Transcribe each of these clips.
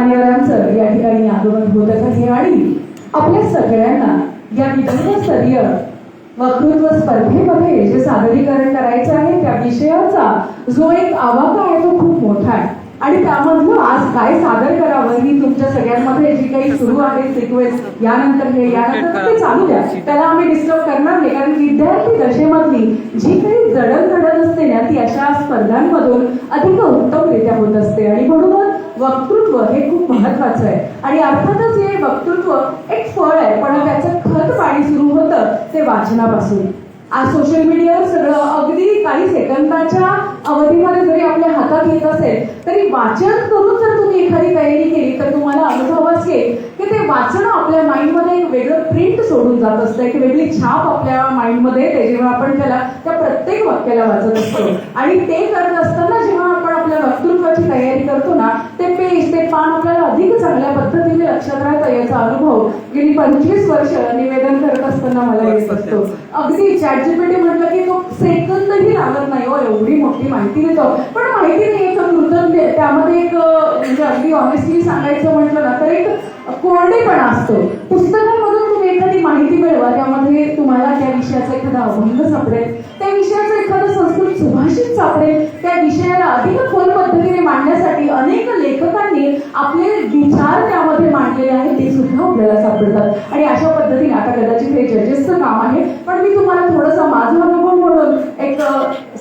मान्यवरांचं या ठिकाणी आगमन होत आहे आणि आपल्या सगळ्यांना या विदर्भस्तरीय वक्तृत्व स्पर्धेमध्ये जे सादरीकरण करायचं आहे त्या विषयाचा जो एक आवाका आहे तो खूप मोठा आहे आणि त्यामधलं आज काय सादर करावं ही तुमच्या सगळ्यांमध्ये जी काही सुरू आहे सिक्वेन्स यानंतर ते चालू द्या, त्याला आम्ही डिस्टर्ब करणार नाही. कारण विद्यार्थी दशेमधली जी काही जडणघडण असते ना ती अशा स्पर्धांमधून अधिक उत्तमरित्या होत असते आणि म्हणूनच वक्तृत्व हे खूप महत्वाचं आहे. आणि अर्थातच हे वक्तृत्व एक फळ आहे, पण त्याचं खत पाणी सुरू होतं ते वाचनापासून. आज सोशल मीडियावर सगळं अगदी काही सेकंदाच्या अवधीमध्ये जरी आपल्या हातात येत असेल तरी वाचन करून जर तुम्ही एखादी तयारी केली तर तुम्हाला अनुभवच येईल की ते वाचन आपल्या माइंडमध्ये एक वेगळं प्रिंट सोडून जात असतं, एक वेगळी छाप आपल्या माइंडमध्ये येते जेव्हा आपण त्याला त्या प्रत्येक वाक्याला वाचत असतो. आणि ते करत असताना जेव्हा आपण आपल्या वक्तृत्वाची तयारी करतो ना ते पेज ते पान आपल्याला अधिक चांगल्या पद्धतीने लक्षात राहतं. याचा अनुभव गेली 25 वर्ष निवेदन करत असताना मला येत असतो. अगदी ChatGPT म्हटलं की तो सेकंदही लागत नाही हो, एवढी मोठी माहिती देतो. पण माहिती नाही एक कृतज्ञ त्यामध्ये एक म्हणजे अगदी ऑनेस्टली सांगायचं म्हटलं ना तर एक कोरडेपणा असतो. पुस्तकांमधून तुम्ही एखादी माहिती मिळवा, त्यामध्ये तुम्हाला त्या विषयाचा एखादा अभंग सापडेल, त्या विषयाचं एखादं संस्कृत सुभाषित सापडेल, त्या विषयाला अधिक खोल पद्धतीने मांडण्यासाठी अनेक लेखकांनी आपले विचार त्यामध्ये मांडलेले आहेत ते सुद्धा आपल्याला सापडतात. आणि अशा पद्धतीने आता कदाचित हे जजेसचं काम आहे, पण मी तुम्हाला थोडासा माझा अनुभव म्हणून एक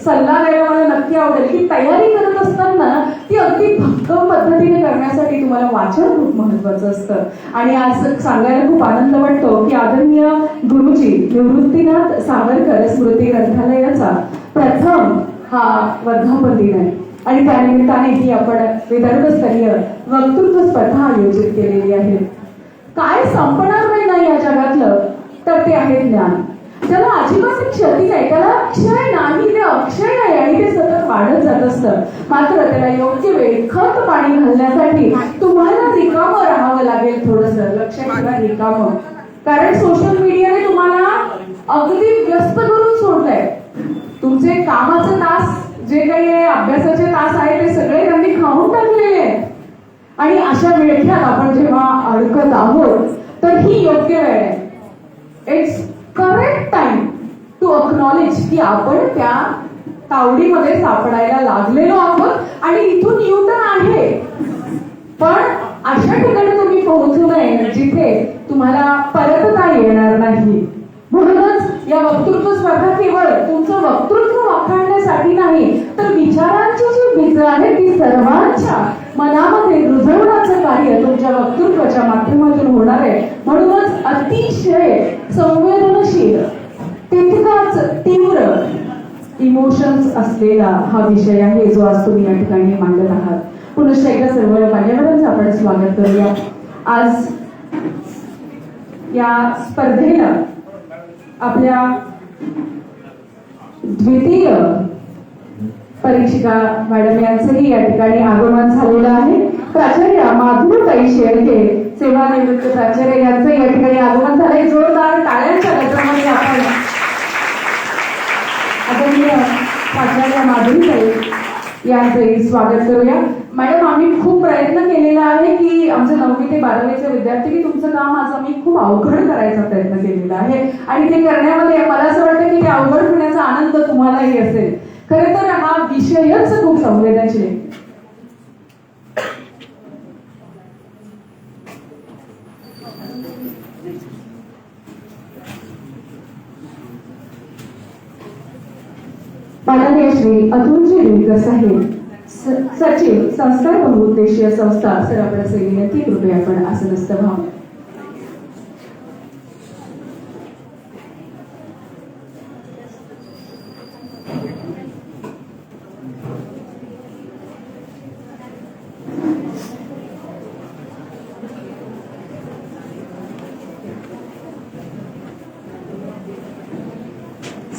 सल्ला द्यायला मला नक्की आवडेल की तयारी करत असताना ती अगदी भक्कम पद्धतीने करण्यासाठी तुम्हाला वाचन खूप महत्वाचं असतं. आणि आज सांगायला खूप आनंद वाटतो की आदरणीय गुरुजी निवृत्तीनाथ सावरकर स्मृती ग्रंथालयाचा प्रथम हा वर्धापन दिन आहे आणि त्यानिमित्ताने ही आपण विदर्भस्तरीय वक्तृत्व स्पर्धा आयोजित केलेली आहे. काय संपणार नाही या जगातलं तर ते आहे ज्ञान. ज्याला अजिबात क्षती नाही, त्याला क्षय नाही, ते अक्षय आहे आणि ते सतत वाढत जात असतं. मात्र त्याला योग्य वेळी खत पाणी घालण्यासाठी तुम्हाला रिकामं राहावं लागेल, थोडंसं लक्षात ठेवा रिकामं. कारण सोशल मीडियाने तुम्हाला अगदी व्यस्त करून सोडलंय. तुमचे कामाचे तास जे काही अभ्यासाचे तास आहे ते सगळे त्यांनी खाऊन टाकलेले आहेत. आणि अशा वेळेत आपण जेव्हा अडकत आहोत तर ही योग्य वेळ आहे. It's correct time to acknowledge की आपण त्या तावडीमध्ये सापडायला लागलेलो आहोत आणि इथून न्यूटन आहे. पण अशा ठिकाणी तुम्ही पोहोचू नये जिथे तुम्हाला परतता येणार नाही. म्हणूनच या वक्तृत्व स्पर्धा केवळ तुमचं वक्तृत्व वाखाणण्यासाठी नाही तर विचारांची जी बीज आहे ती सर्वांच्या मनामध्ये रुजवण्याचं कार्य तुमच्या वक्तृत्वाच्या माध्यमातून होणार आहे. म्हणूनच अतिशय संवेदनशील तितकाच तीव्र इमोशन्स असलेला हा विषय आहे जो आज तुम्ही या ठिकाणी मांडत आहात. पुनश्च एकदा सर्व मान्यवरांचं आपण स्वागत करूया. आज या स्पर्धेला आपल्या द्वितीय परीक्षिका मॅडम यांचंही या ठिकाणी आगमन झालेलं आहे. प्राचार्य माधुरीताई शेळके सेवानिवृत्त प्राचार्य यांचं या ठिकाणी आगमन झालंय. जोरदार टाळ्यांच्या गजरामध्ये आपण आदरणीय प्राचार्य माधुरीताई यांचंही स्वागत करूया. मॅडम, आम्ही खूप प्रयत्न केलेला आहे की आमचं 9वी ते 12वीचे विद्यार्थी की तुमचं काम आज आम्ही खूप अवघड करायचा प्रयत्न केलेला आहे आणि ते करण्यामध्ये मला असं वाटतं की ते अवघड होण्याचा आनंद तुम्हालाही असेल. खरं तर हा विषयच खूप संवेदनशील आहे. माननीय श्री अतुलजी रेडकर साहेब, सचिव संस्कार बहुउद्देशीय संस्था, सर आपल्या विनंती कृपया आपण आसनस्थ व्हा.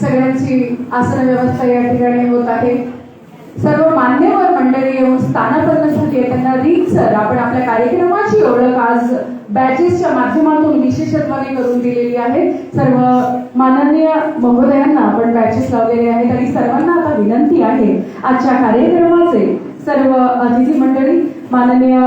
सगळ्यांची आसन व्यवस्था या ठिकाणी होत आहे. सर्व मान्यवर मंडळी येऊन स्थानापन्न झाली आहे. त्यांना रीतसर आपण आपल्या कार्यक्रमाची ओळख आज बॅचेसच्या माध्यमातून विशेषत्वाने करून दिलेली आहे. सर्व माननीय महोदयांना आपण बॅचेस लावलेले आहेत आणि सर्वांना आता विनंती आहे आजच्या कार्यक्रमाचे सर्व अतिथी मंडळी, माननीय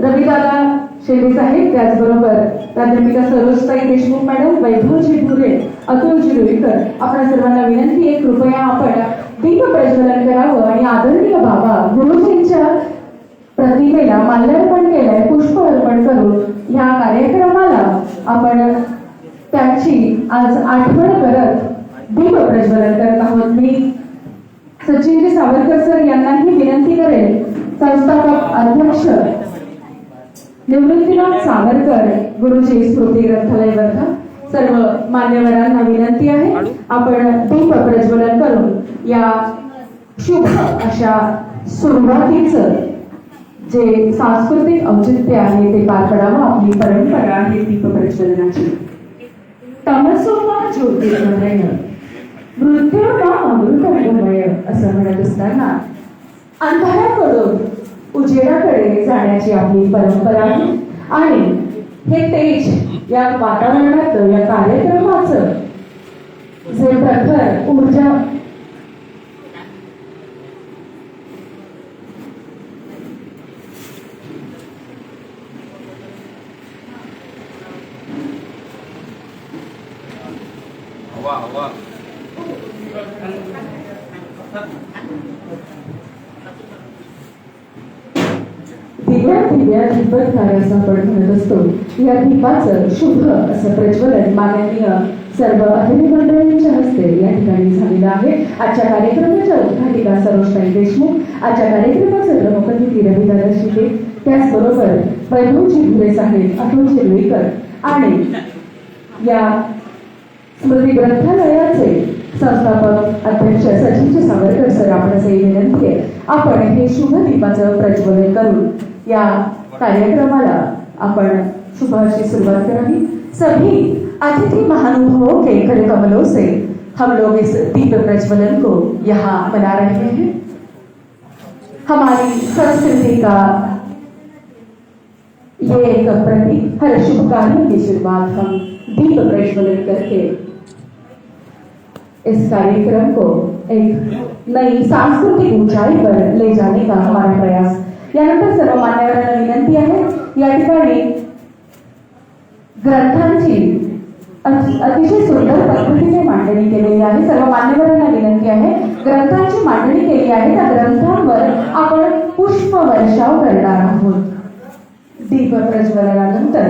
रविदादा शेळके साहेब, त्याचबरोबर प्राध्यापिका सरोजताई देशमुख मॅडम, वैभवजी धुरे, अतुलजी रुईकर, आपल्या सर्वांना विनंती आहे कृपया आपण दीप प्रज्वलन करावं आणि आदरणीय बाबा गुरुजींच्या प्रतिमेला माल्यार्पण केलंय, पुष्प अर्पण करून ह्या कार्यक्रमाला आपण त्यांची आज आठवण करत दीप प्रज्वलन करत आहोत. मी सचिनजी सावरकर सर यांनाही विनंती करेल, संस्थापक अध्यक्ष निवृत्तीनाथ सावरकर गुरुजी स्मृती ग्रंथालय वर्धा, सर्व मान्यवरांना विनंती आहे आपण दीप प्रज्वलन करून या शुभ अशा सुरुवातीचं जे सांस्कृतिक औचित्य आहे ते पार पडावं. आपली परंपरा आहे दीप प्रज्वलनाची. तमसोमा ज्योतिर्मय मृत्यूर्मा अमृतमय असं म्हणत असताना अंधाराकडून उजेडाकडे जाण्याची आपली परंपरा आहे आणि हे तेज या वातावरणात या कार्यक्रमाचं जे प्रखर ऊर्जा दिव्या दीपक असं आपण म्हणत असतो. या दीपाचं शुभ असं प्रज्वलन माननीय सर्व अतिथी मंडळींच्या हस्ते या ठिकाणी झालेलं आहे. आजच्या कार्यक्रमाच्या उद्घाटिका सरोजताई देशमुख, आजच्या कार्यक्रमाचे प्रमुख अतिथी रविदादा शेळके, त्याचबरोबर वैभवजी धुरे साहेब, अतुलजी रुईकर आणि या स्मृती ग्रंथालयाचे संस्थापक अध्यक्ष सचिनजी सावरकर सर, आपणासही विनंती आहे आपण हे शुभ दीपाचं प्रज्वलन करून या कार्यक्रमाला आपण शुभ अशी सुरुवात करावी. सभी अतिथि महानुभावों के कर कमलों से हम लोग इस दीप प्रज्वलन को यहाँ मना रहे हैं. हमारी संस्कृति का ये एक प्रतीक, हर शुभ कार्य की शुरुआत हम दीप प्रज्वलन करके इस कार्यक्रम को एक नई सांस्कृतिक ऊंचाई पर ले जाने का हमारा प्रयास. यानंतर सर्व मान्यवरांना विनंती आहे, या ठिकाणी ग्रंथांची अतिशय सुंदर पद्धतीने मांडणी केलेली आहे. सर्व मान्यवरांना विनंती आहे, ग्रंथांची मांडणी केली आहे त्या ग्रंथांवर आपण पुष्प वर्षाव करणार आहोत. दीप प्रज्वलनानंतर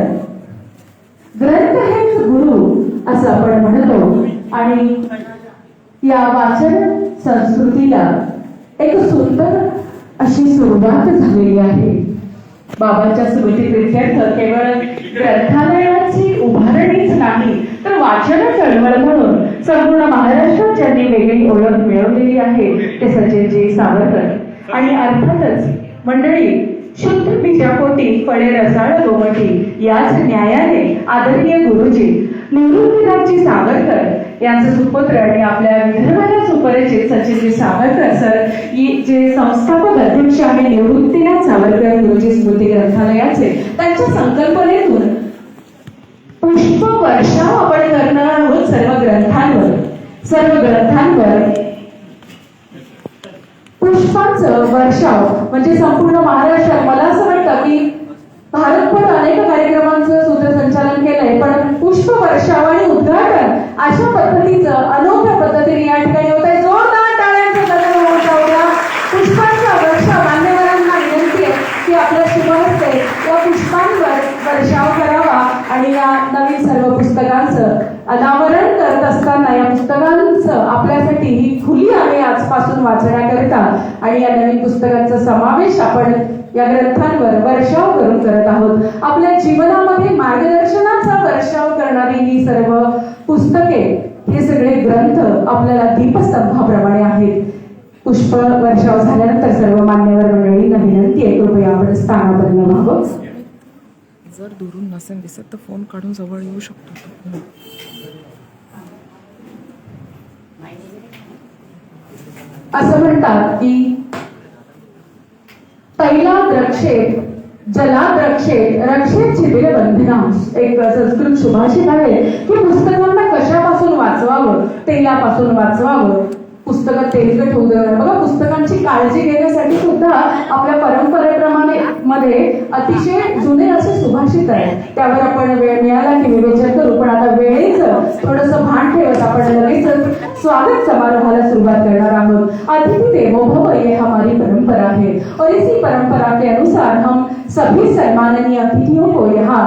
ग्रंथ हेच गुरु असं आपण म्हणतो आणि या वाचन संस्कृतीला एक सुंदर अशी सुरुवात झालेली आहे. बाबांच्या स्मृतीप्रित्यर्थ केवळ ग्रंथालयाची उभारणीच नाही तर वाचन चळवळ म्हणून संपूर्ण महाराष्ट्रात ज्यांनी वेगळी ओळख मिळवलेली आहे ते सचिनजी सावरकर आणि अर्थातच मंडळी शुद्ध बीजापोटी फळे रसाळ गोमटी याच न्यायाने आदरणीय गुरुजी निवृत्तीनाथजी सावरकर यांचे सुपुत्र आणि आपल्या विदर्भाला सुपरिचित सचिनजी सावरकर सर जे संस्थापक अध्यक्ष आहे निवृत्तीनाथ सावरकर गुरुजी स्मृती ग्रंथालयाचे, त्यांच्या संकल्पनेतून पुष्प वर्षाव आपण करणार आहोत. सर्व ग्रंथांवर पुष्पांचं वर्षाव म्हणजे संपूर्ण महाराष्ट्रात मला असं वाटतं की भारतभर अनेक कार्यक्रमांचं सूत्रसंचालन केलंय, पण पुष्प वर्षाव आणि उद्घाटन अशा पद्धतीचं अनोख्या पद्धतीने या ठिकाणी होत आहे. जोरदार टाळ्यांचा गजर होता. पुष्पांचा वर्षाव मान्यवरांना विनंती आहे की आपल्या शुभ हस्ते या पुष्पांवर वर्षाव करावा आणि या नवीन सर्व पुस्तकांचं अनावरण करत असताना या पुस्तकांचं आपल्यासाठी ही खुली आहे आजपासून वाचण्याकरिता आणि या नवीन पुस्तकांचा समावेश आपण या ग्रंथांवर वर्षाव करून करत आहोत. आपल्या जीवनामध्ये मार्गदर्शनाचा वर्षाव करणारी ही सर्व पुस्तके, हे सगळे ग्रंथ आपल्याला दीपस्तंभाप्रमाणे आहेत. पुष्प वर्षाव झाल्यानंतर सर्व मान्यवर मंडळींना विनंती आहे कृपया आपण स्थानापन्न व्हावं. जर दुरून नसेल दिसत तर फोन काढून जवळ येऊ शकतो. असं म्हणतात की तैला द्रक्षेत जला द्रक्षेत रक्षेत छिबिर बंधनांश, एक संस्कृत सुभाषित आहे की पुस्तकांना कशापासून वाचवावं, तेलापासून वाचवावं. पुस्तकात तेलकट होऊ देणार. बघा, पुस्तकांची काळजी घेण्यासाठी सुद्धा आपल्या परंपरेप्रमाणे मध्ये अतिशय जुने असे सुभाषित आहे. त्यावर आपण वेळ मिळाला की विवेचन करू. पण आता वेळेचं थोडंसं भान ठेवत आपण लगेचच स्वागत समारोहाला सुरुवात करणार आहोत. अतिथि देवो भव ये हमारी परंपरा है और इसी परंपरा के अनुसार हम सभी सम्माननीय अतिथियों को यहाँ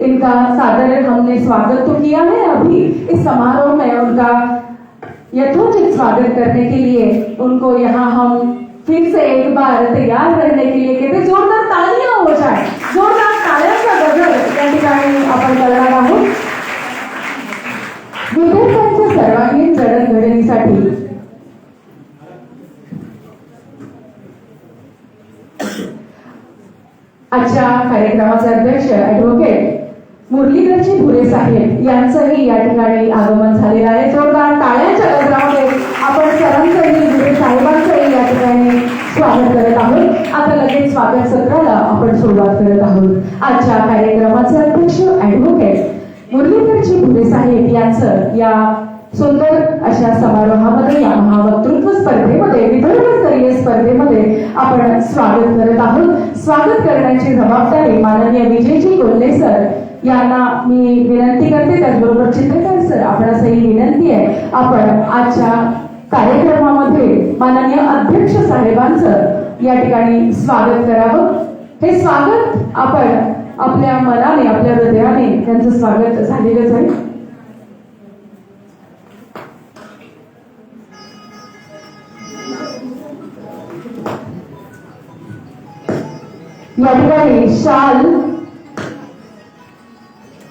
इनका सादर हमने स्वागत तो किया है. अभी इस समारोह में उनका यथोचित स्वागत करने के लिए उनको यहाँ हम फिर से एक बार तैयार रहने के लिए कहते जोरदार तालियां हो जाए. जोरदार टाळ्यांचा गजर या ठिकाणी आपण करणार आहोत. विद्यार्थ्यांच्या सर्वांगीण जडणघडणीसाठी आजच्या कार्यक्रमाचे अध्यक्ष ऍडव्होकेट मुरलीधरजी भुरे साहेब यांचंही या ठिकाणी आगमन झालेलं आहे. जोरदार टाळ्यांच्या गजरामध्ये आपण सरांचंही भुरे साहेबांचंही या ठिकाणी स्वागत करत आहोत. आता लगेच स्वागत सत्राला आपण सुरुवात करत आहोत. आजच्या कार्यक्रमाचे अध्यक्ष ऍडव्होकेट मुरलीधरजी भुरे साहेब यांचं या सुंदर अशा समारोहामध्ये, या महावक्तृत्व स्पर्धेमध्ये, विदर्भस्तरीय स्पर्धेमध्ये आपण स्वागत करत आहोत. स्वागत करण्याची जबाबदारी माननीय विजयजी कोल्हे सर यांना मी विनंती करते. त्याचबरोबर चित्रकार सर, आपणासही विनंती आहे आपण आजच्या कार्यक्रमामध्ये माननीय अध्यक्ष साहेबांचं या ठिकाणी स्वागत करावं. हे स्वागत आपण आपल्या मनाने, आपल्या हृदयाने त्यांचं स्वागत झालेलंच आहे. या ठिकाणी शाल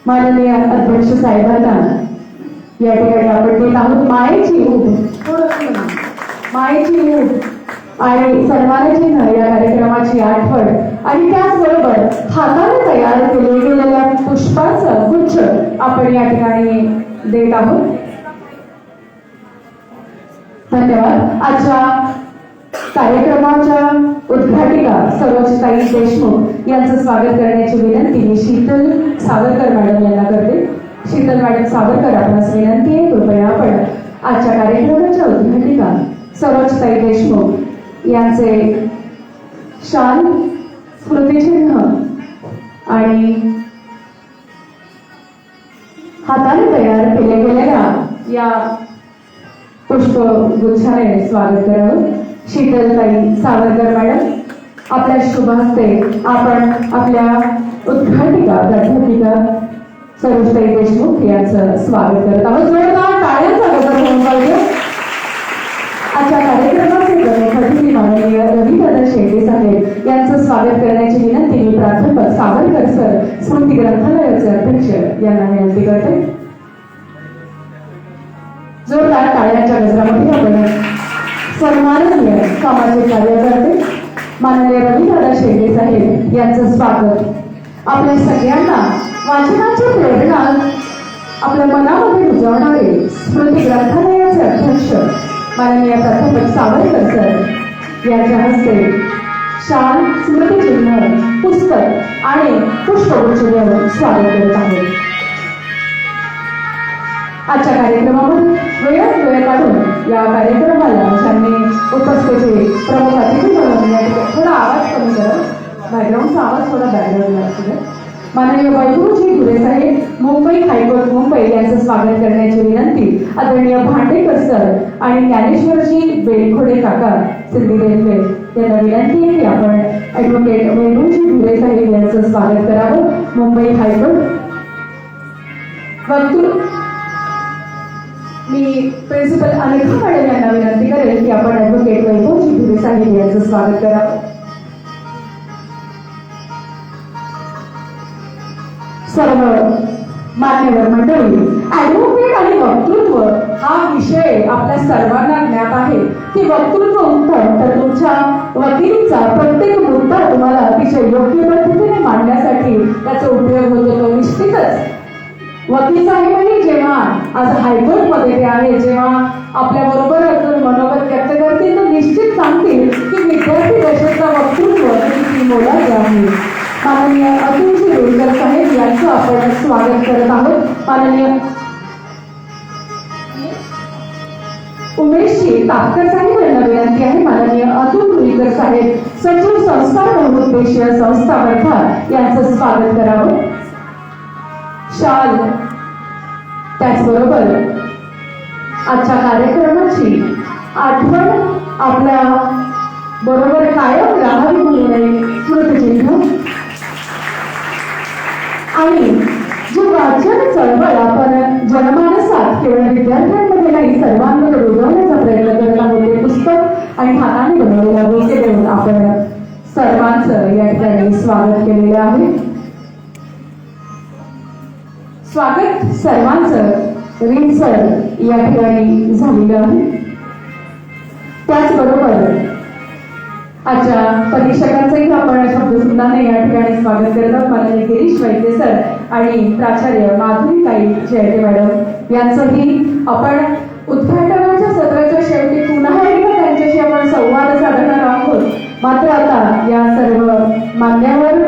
माननीय अध्यक्ष साहेबांना या ठिकाणी आपण देत आहोत. मायेची ऊब, मायेची ऊब आणि सन्मानचिन्ह या कार्यक्रमाची आठवण आणि त्याचबरोबर हाताने तयार केले गेलेल्या पुष्पाचं गुच्छ आपण या ठिकाणी देत आहोत. धन्यवाद. आजच्या कार्यक्रमाच्या उद्घाटिका सरोजताई देशमुख यांचं स्वागत करण्याची विनंती मी शीतल सावरकर मॅडम यांना करते. शीतल मॅडम सावरकर, आपणास विनंती आहे कृपया आपण आजच्या कार्यक्रमाच्या उद्घाटिका सरोजताई देशमुख यांचे शाल, स्मृतिचिन्ह आणि हाताने तयार केले गेलेल्या या पुष्पगुच्छाने स्वागत करावं. शीतलताई सावरकर मॅडम, आपल्या शुभ हस्ते आपण आपल्या उद्घाटिका प्राध्यापिका सरोजताई देशमुख यांचं स्वागत करत आहोत. जोरदार टाळ्यांचा गजर होऊन पाहिजे. आजच्या कार्यक्रमाचे प्रमुख अतिथी माननीय रविदादा शेटे साहेब यांचं स्वागत करण्याची विनंती मी प्राध्यापक सावरकर सर, स्मृती ग्रंथालयाचे अध्यक्ष यांना विनंती करते. जोरदार टाळ्यांच्या गजरामध्ये आपण सन्माननीय सामाजिक कार्यकर्ते माननीय रविदादा शेटे साहेब यांचं स्वागत. आपल्या सगळ्यांना वाचनाची प्रेरणा आपल्या मनामध्ये रुजवणारे स्मृती ग्रंथालयाचे अध्यक्ष माननीय प्राध्यापक सावरकर सर यांच्या हस्ते शाल, स्मृतिचिन्ह, पुस्तक आणि पुष्पगुच्छ देऊन स्वागत करत आहोत. आजच्या कार्यक्रमामध्ये वेळ काढून या कार्यक्रमाला ज्यांनी उपस्थिती प्रमुख अतिथी म्हणून थोडा आवाज कमी करा, बॅकग्राऊंडचा आवाज थोडा बॅकग्राऊंडला असतो. माननीय वैभवजी भुरे साहेब, मुंबई हायकोर्ट मुंबई यांचं स्वागत करण्याची विनंती आदरणीय भांडेकर सर आणि ज्ञानेश्वरजी बेलखोडे काका सिद्धी रेल्वे यांना विनंती आहे की आपण ऍडव्होकेट वैभवजी भुरे साहेब यांचं स्वागत करावं. मुंबई हायकोर्ट मी प्रिन्सिपल अनेखा मॅडम यांना विनंती करेल की आपण ऍडव्होकेट वैभवजी भुरे साहेब यांचं स्वागत करावं. सर्व मान्यवर मंडळी, ऍडव्होकेट आणि वक्तृत्व हा विषय आपल्या सर्वांना ज्ञात आहे की वक्तृत्व उत्तम तर तुमच्या वकिलीचा प्रत्येक मुद्दा तुम्हाला अतिशय योग्य पद्धतीने मांडण्यासाठी त्याचा उपयोग होतो. तो निश्चितच वकील साहेबही जेव्हा आज हायकोर्टमध्ये ते आहे, जेव्हा आपल्या बरोबर मनोगत व्यक्त करतील तर निश्चित सांगतील की विद्यार्थी दशेचा वक्तृत्व किती मोलाचं आहे. माननीय अतुलजी रेडकर साहेब यांचं आपण स्वागत करत आहोत. माननीय उमेशजी तापकर साहेब यांना विनंती आहे माननीय अतुल मुलीकर साहेब सचिव संस्कार बहुउद्देशीय संस्था वर्धा यांचं स्वागत करावं. शाल त्याचबरोबर आजच्या कार्यक्रमाची आठवण आपल्या बरोबर कायम राहावी म्हणून स्मृतिचिन्ह आणि जो वाचन चळवळ आपण जनमानसात केवळ विद्यार्थ्यांमध्ये नाही सर्वांमध्ये रुजवण्याचा प्रयत्न करत आहोत ते पुस्तक आणि हाताने बनवलेला गोष्टी देऊन आपण सर्वांचं या ठिकाणी स्वागत केलेलं आहे. स्वागत सर्वांचं रीतसर या ठिकाणी झालेलं आहे. त्याचबरोबर आजच्या परीक्षकांचंही आपण शब्दसुद्धाने या ठिकाणी स्वागत करतात. माननीय गिरीश वैद्य सर आणि प्राचार्य माधुरीताई जयते मॅडम यांचंही आपण उद्घाटनाच्या सत्राच्या शेवटी पुन्हा एकदा त्यांच्याशी आपण संवाद साधणार आहोत. मात्र आता या सर्व मान्यवर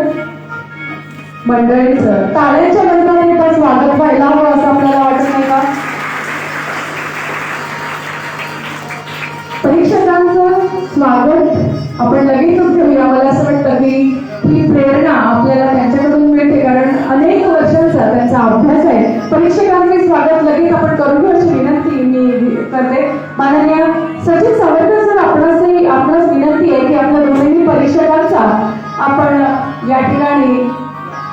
मंडळींचं टाळ्यांच्या गजरात एकदा स्वागत व्हायला हवं असं आपल्याला वाटत नाही का? परीक्षकांचं स्वागत आपण लगेचच घेऊया. मला असं वाटतं की ही प्रेरणा आपल्याला त्यांच्याकडून मिळते कारण अनेक वर्षांचा त्यांचा अभ्यास आहे. परीक्षकांचे स्वागत लगेच आपण करून घेऊ अशी विनंती मी करते. माननीय सचिन सावरकर सर आपणास विनंती आहे की आपल्या दोन्ही परीक्षकांचा आपण या ठिकाणी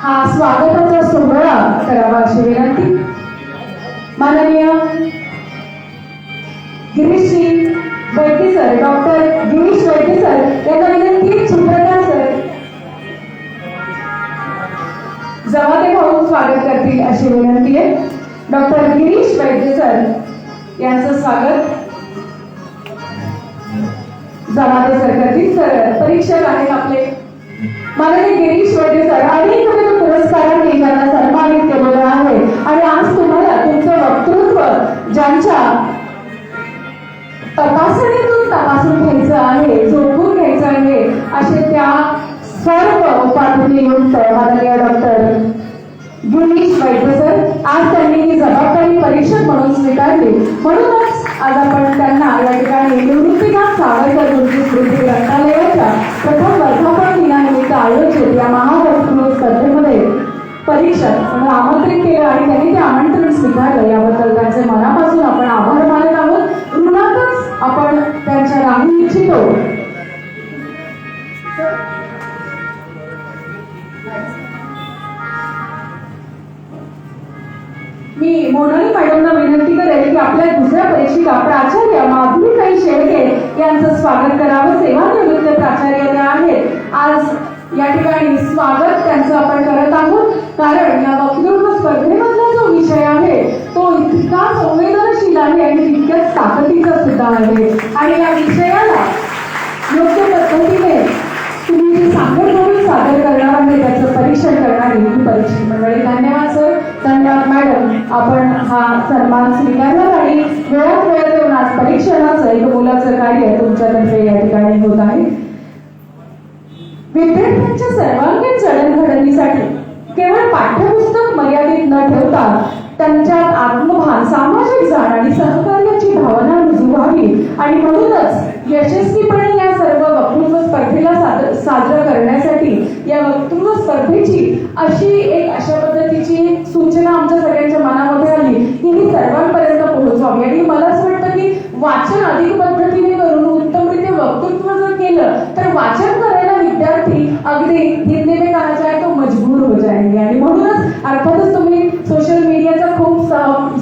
हा स्वागताचा सोहळा करावा अशी विनंती. माननीय गिरीशजी वैद्य सर डॉक्टर गिरीश वैद्य सर यांना विनंती सुप्रकाश सर जवादे भाऊ स्वागत करतील अशी विनंती आहे. डॉक्टर गिरीश वैद्य सर यांचं स्वागत जवादे सर करतील. सर परीक्षक आहेत आपले माननीय गिरीश वैद्य सर अनेक पुरस्कारांनी त्यांना सन्मानित केलेलं आहे आणि आज तुम्हाला तुमचं वक्तृत्व ज्यांच्या तपासणीतून तपासून घ्यायचं आहे झोपून घ्यायचं आहे असे त्या सर्व उपाधियुक्त माननीय डॉक्टर गिरीश वैद्य सर आज त्यांनी ही जबाबदारी परीक्षक म्हणून स्वीकारली. म्हणूनच आज आपण त्यांना या ठिकाणी निवृत्तीनाथ सावरकर गुरुजी स्मृती ग्रंथालयाच्या प्रथम वर्धापन दिनानिमित्त आयोजित या महावक्तृत्व स्पर्धेमध्ये परीक्षक म्हणून आमंत्रित केलं आणि त्यांनी ते आमंत्रण स्वीकारलं. याबद्दल त्यांचे मनापासून आपण आभार मानत आहोत. ऋणातच आपण त्यांच्या राहू इच्छितो. मी मोनाली मॅडमना विनंती करेल की आपल्या दुसऱ्या परीक्षिका प्राचार्य माधुरीताई शेळके यांचं स्वागत करावं. सेवानिवृत्त प्राचार्य त्या आहेत. आज या ठिकाणी स्वागत त्यांचं आपण करत आहोत कारण या वक्तृत्व स्पर्धेमधला जो विषय आहे तो इतका संवेदनशील आहे आणि तितक्याच ताकदीचा सुद्धा आहे आणि या विषयाला योग्य पद्धतीने तुम्ही जी सांगड म्हणून सादर करणार आहे त्याचं परीक्षण करणारी ही परीक्षक मंडळी. धन्यवाद सर, धन्यवाद मॅडम. आपण हा सन्मान स्वीकारला आणि वेळात वेळ देऊन आज परीक्षणाचं एक मोलाचं कार्य तुमच्यातर्फे या ठिकाणी होत आहे. विद्यार्थ्यांच्या सर्वांगीण जडणघडणीसाठी केवळ पाठ्यपुस्तक मर्यादित न ठेवता त्यांच्यात आत्मभान सामाजिक जाण आणि सहकार्याची भावना रुजू व्हावी आणि म्हणूनच यशस्वीपणे या सर्व वक्तृत्व स्पर्धेला साजरं करण्यासाठी या वक्तृत्व स्पर्धेची अशा पद्धतीची सूचना आमच्या सगळ्यांच्या मनामध्ये आली की ही सर्वांपर्यंत पोहोचवावी आणि मला असं वाटतं की वाचन अधिक पद्धतीने करून उत्तमरित्या वक्तृत्व जर केलं तर वाचन करायला विद्यार्थी अगदी हिंदी में कहा जाए तो मजबूर हो जाएंगे आणि म्हणूनच अर्थातच तुम्ही सोशल मीडियाचा खूप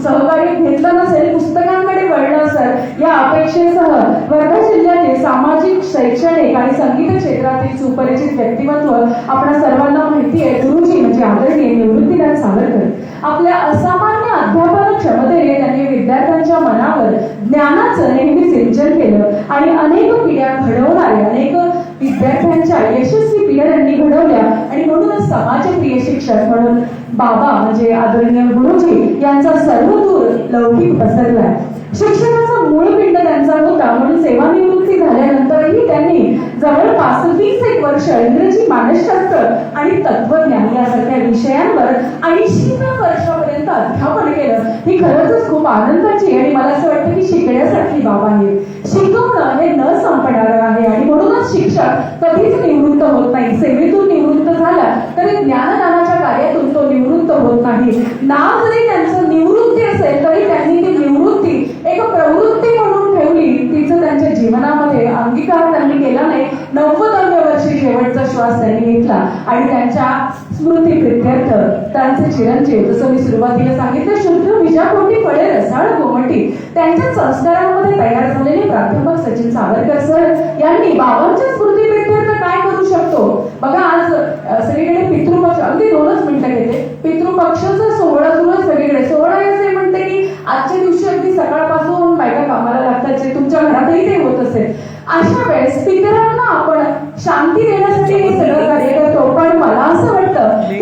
सहकार्य घेतलं नसेल पुस्तकांकडे वळलं असेल या अपेक्षेसह वर्धा जिल्ह्यातील सामाजिक शैक्षणिक आणि संगीत क्षेत्रातील सुपरिचित व्यक्तिमत्व आपल्या सर्वांना माहिती आहे गुरुजी म्हणजे आदरणीय निवृत्तीनाथ सावरकर. आपल्या असामान्य अध्यापन क्षमतेने त्यांनी विद्यार्थ्यांच्या मनावर ज्ञानाचं नेहमी सिंचन केलं आणि अनेक पिढ्या घडवणारे अनेक विद्यार्थ्यांच्या यशस्वी पिढ्या त्यांनी घडवल्या आणि म्हणूनच समाजप्रिय शिक्षक म्हणून बाबा म्हणजे आदरणीय गुरुजी यांचा सर्वदूर लौकिक पसरलाय. शिक्षणाचा मूळ पिंड त्यांचा होता, म्हणून सेवानिवृत्ती झाल्यानंतरही त्यांनी जवळपास 20 वर्ष इंग्रजी, मानसशास्त्र आणि तत्वज्ञान यासारख्या विषयांवर 80व्या वर्षापर्यंत अध्यापन केलं. ही खरंच खूप आनंदाची आणि मला असं वाटतं की शिकण्यासारखी बाब आहे. शिकवणं हे न संपणारं आहे आणि म्हणूनच शिक्षक कधीच निवृत्त होत नाही. सेवेतून निवृत्त झाला तरी ज्ञानदानाच्या कार्यातून तो निवृत्त होत नाही. नाव जरी त्यांचं निवृत्ती असेल तरी त्यांनी ती निवृत्ती एक प्रवृत्ती म्हणून ठेवली. तिचं त्यांच्या जीवनामध्ये अंगीकार त्यांनी केला नाही. 90व्या वर्षी शेवटचा श्वास त्यांनी घेतला आणि त्यांच्या स्मृती प्रित्यर्थ त्यांचे चिरंजीव, जसं मी सुरुवातीला सांगितलं, शुद्ध विजापोटी फळे रसाळ कोमटी, त्यांच्या संस्कारांमध्ये तयार झालेले प्राध्यापक सचिन सावरकर सर यांनी बाबांच्या स्मृती प्रित्यर्थ काय करू शकतो. बघा आज सगळीकडे पितृपक्ष, अगदी 2च मिनिटं घेते, पितृपक्षाचा सोहळा सुरू आहे सगळीकडे. सोहळा असे म्हणते की आजच्या दिवशी अगदी सकाळपासून बायका कामाला लागतात, जे तुमच्या घरातही ते होत असेल. अशा वेळेस पितरांना आपण शांती देण्यासाठी हे सगळं कार्य करतो. पण मला असं वाटतं की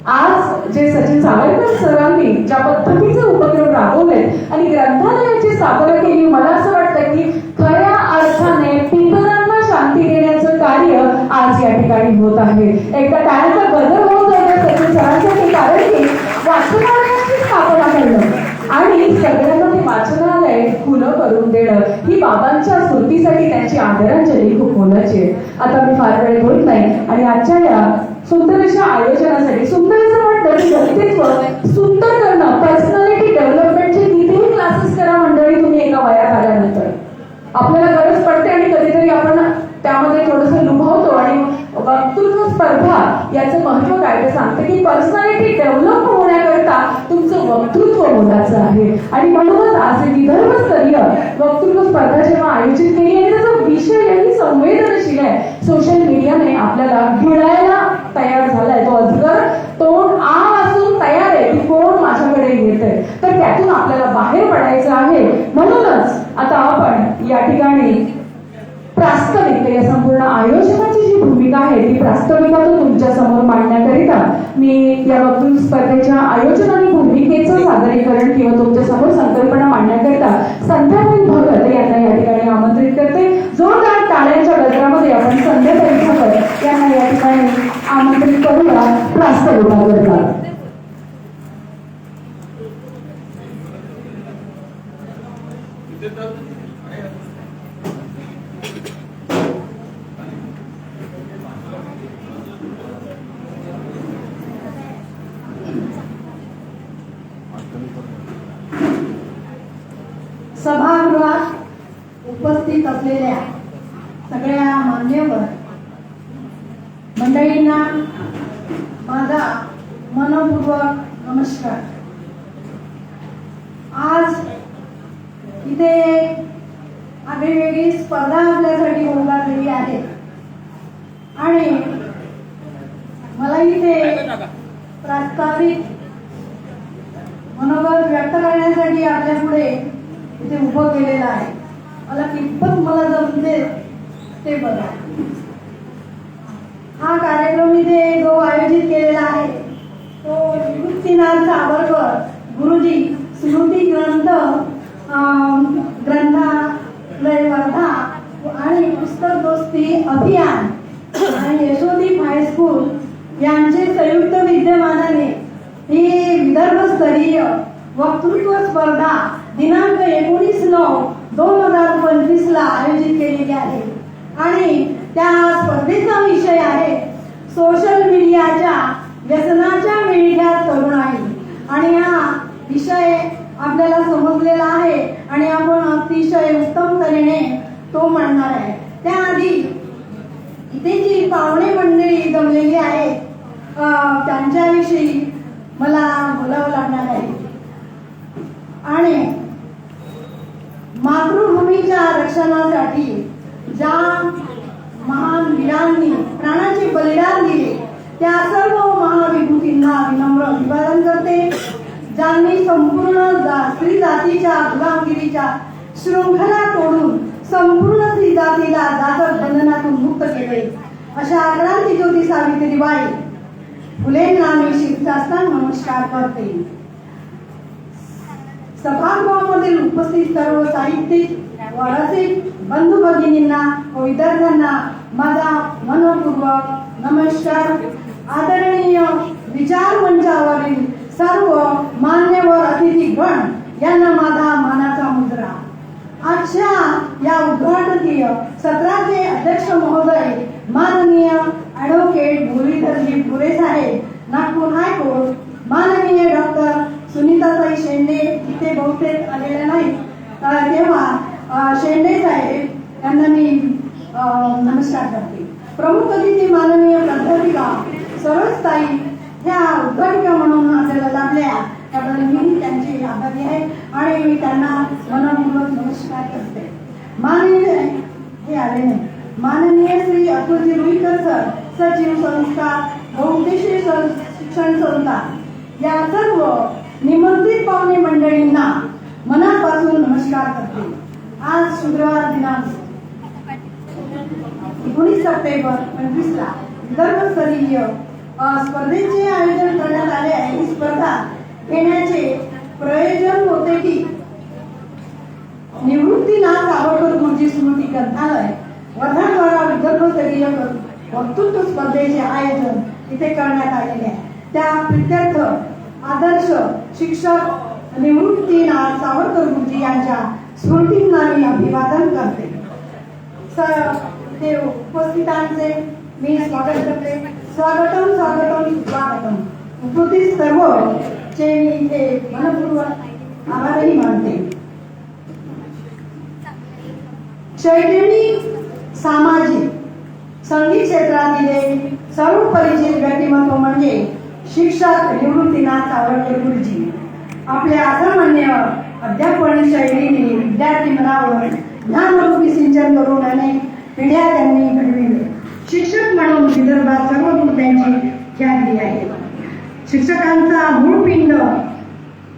आज जे सचिन सावरकर सरांनी ज्या पद्धतीचे उपक्रम राबवले आणि ग्रंथालयाची स्थापना केली, मला असं वाटतं की खऱ्या अर्थाने पितरांना शांती देण्याचं कार्य आज या ठिकाणी होत आहे. एकदा टाळ्याचा गजर होत जातो सचिन सरांसाठी, कारण की वाचनालयाची स्थापना करणं आणि सगळ्यांना ते वाचनालय खुलं करून देणं ही बाबांच्या स्मृतीसाठी त्यांची आदरांजली खूप मोलाची आहे. आता मी फार वेळ बोलत नाही आणि आजच्या या सुंदर अशा आयोजनासाठी सुंदर असं वाटतं की व्यक्तित्व सुंदर करणं, पर्सनॅलिटी डेव्हलपमेंटचे कितीही क्लासेस करा मंडळी तुम्ही एका वयात आल्यानंतर. आपल्याला गरज पडते आणि कधीतरी आपण त्यामध्ये थोडंसं लुभावतो आणि वक्तृत्व स्पर्धा याचं महत्व काय ते सांगते की पर्सनॅलिटी डेव्हलप होण्याकरता तुमचं वक्तृत्व मोलाचं आहे. आणि म्हणूनच आज विदर्भस्तरीय वक्तृत्व स्पर्धा जेव्हा आयोजित केली आणि त्याचा विषयही संवेदनशील आहे, सोशल मीडियाने आपल्याला भिडायला तयार झालाय. तो अजगर तोंड आ असून तयार आहे की कोण माझ्याकडे येतंय, तर त्यातून आपल्याला बाहेर पडायचं आहे. म्हणूनच आता आपण या ठिकाणी प्रास्ताविक या संपूर्ण आयोजनाची जी भूमिका आहे ती प्रास्ताविका तो तुमच्या समोर मांडण्याकरिता मी या वक्तृत्व स्पर्धेच्या आयोजन आणि भूमिकेचं सादरीकरण किंवा तुमच्या समोर संकल्पना मांडण्याकरिता संध्याताई भगत यांना या ठिकाणी आमंत्रित करते. जोरदार टाळ्यांच्या गजरामध्ये आपण संध्याताई भगत यांना या ठिकाणी आमंत्रित करूया प्रास्ताविकाकरिता. सभागृहात उपस्थित असलेल्या सगळ्या मान्यवर मंडळींना माझा मनपूर्वक नमस्कार. आज इथे आगळीवेगळी स्पर्धा आपल्यासाठी उभारलेली आहे आणि मला इथे प्रास्ताविक मनोगत व्यक्त करण्यासाठी आपल्या पुढे इथे उभं केलेलं आहे. मला कितपत मला जमते ते बघा. हा कार्यक्रम इथे जो आयोजित केलेला आहे तो निवृत्तीनाथ सावरकर गुरुजी स्मृती ग्रंथालय वर्धा आणि पुस्तक दोस्ती अभियान आणि यशोदीप हायस्कूल यांचे संयुक्त विद्यमानाने ही विदर्भस्तरीय वक्तृत्व स्पर्धा दिनांक 19/9/2025 ला आयोजित केलेली आहे आणि त्या स्पर्धेचा विषय आहे सोशल मीडियाच्या व्यसनाच्या विळख्यात तरुणाई. आणि हा विषय आपल्याला समजलेला आहे आणि आपण अतिशय उत्तम तऱ्हेने तो मांडणार आहे. त्याआधी इथे जी पाहुणे मंडळी जमलेली आहे त्यांच्याविषयी मला बोलावं लागणार आहे. आणि मातृभूमीच्या रक्षणासाठी ज्या महान वीरांनी प्राणाचे बलिदान दिले त्या सर्व महाविभूतींना विनम्र अभिवादन करते, ज्यांनी संपूर्ण स्त्री जातीच्या गुलामगिरीच्या शृंखला तोडून संपूर्ण स्त्री जातीला जातक बंधनातून मुक्त केले. अशा क्रांती ज्योती सावित्रीबाई फुलेंना मी शिरसाष्टांग नमस्कार करते. सभागृहामधील उपस्थित सर्व साहित्यिक व रसिक बंधू भगिनींना व विद्यार्थ्यांना माझा मनपूर्वक नमस्कार. आदरणीय विचार मंचावरील सर्व मान्यवर अतिथीगण यांना माझा मानाचा मुजरा. आजच्या या उद्घाटनीय सत्राचे अध्यक्ष महोदय माननीय ॲडव्होकेट मुरलीधरजी पुरे साहेब, नागपूर हायकोर्ट, माननीय डॉक्टर सुनीताताई शेंडे इथे बहुतेक आलेल्या नाहीत, तेव्हा शेंडे साहेब यांना मी नमस्कार करते. प्रमुख अतिथी माननीय प्राध्यापिका सरोजताई ह्या उद्घाटिका म्हणून आपल्याला लाभल्या, त्याबद्दल मी त्यांची आभारी आहे आणि मी त्यांना मनपूर्वक नमस्कार करते. माननीय हे आले नाही, माननीय श्री अतुलजी रुईकर सर, सचिव संस्था, बहुउद्देशीय शिक्षण संस्था, या सर्व निमंत्रित पाहुणे मंडळींना मनापासून नमस्कार करते. आज शुक्रवार दिनांक 19 सप्टेंबर 2025 ला विदर्भस्तरीय स्पर्धेचे आयोजन करण्यात आले आहे. ही स्पर्धा घेण्याचे प्रयोजन होते की निवृत्तीनाथ सावरकर गुरुजी स्मृती ग्रंथालय वर्धा द्वारा विदर्भस्तरीय वक्तृत्व स्पर्धेचे आयोजन इथे करण्यात आलेले आहे. त्या प्रित्यर्थ आदर्श शिक्षक निवृत्तीनाथ सावरकर गुरुजी यांच्या स्मृतींना मी अभिवादन करते. ते उपस्थितांचे मी स्वागत करते. स्वागतम स्वागतम स्वागतम. उपस्थित सर्व चे मी इथे मनपूर्वक आभारही मानते. शैक्षणिक, सामाजिक, संगीत क्षेत्रातील सर्व परिचित व्यक्तिमत्व म्हणजे शिक्षक निवृत्तीनाथ सावरकर गुरुजी. आपल्या असामान्य अध्यापन शैलीने विद्यार्थी मनावर ज्ञानरूपी सिंचन करून अनेक पिढ्या त्यांनी घडविले. शिक्षक म्हणून विदर्भात सर्वदूर त्यांची ख्याती आहे. शिक्षकांचा मूळ पिंड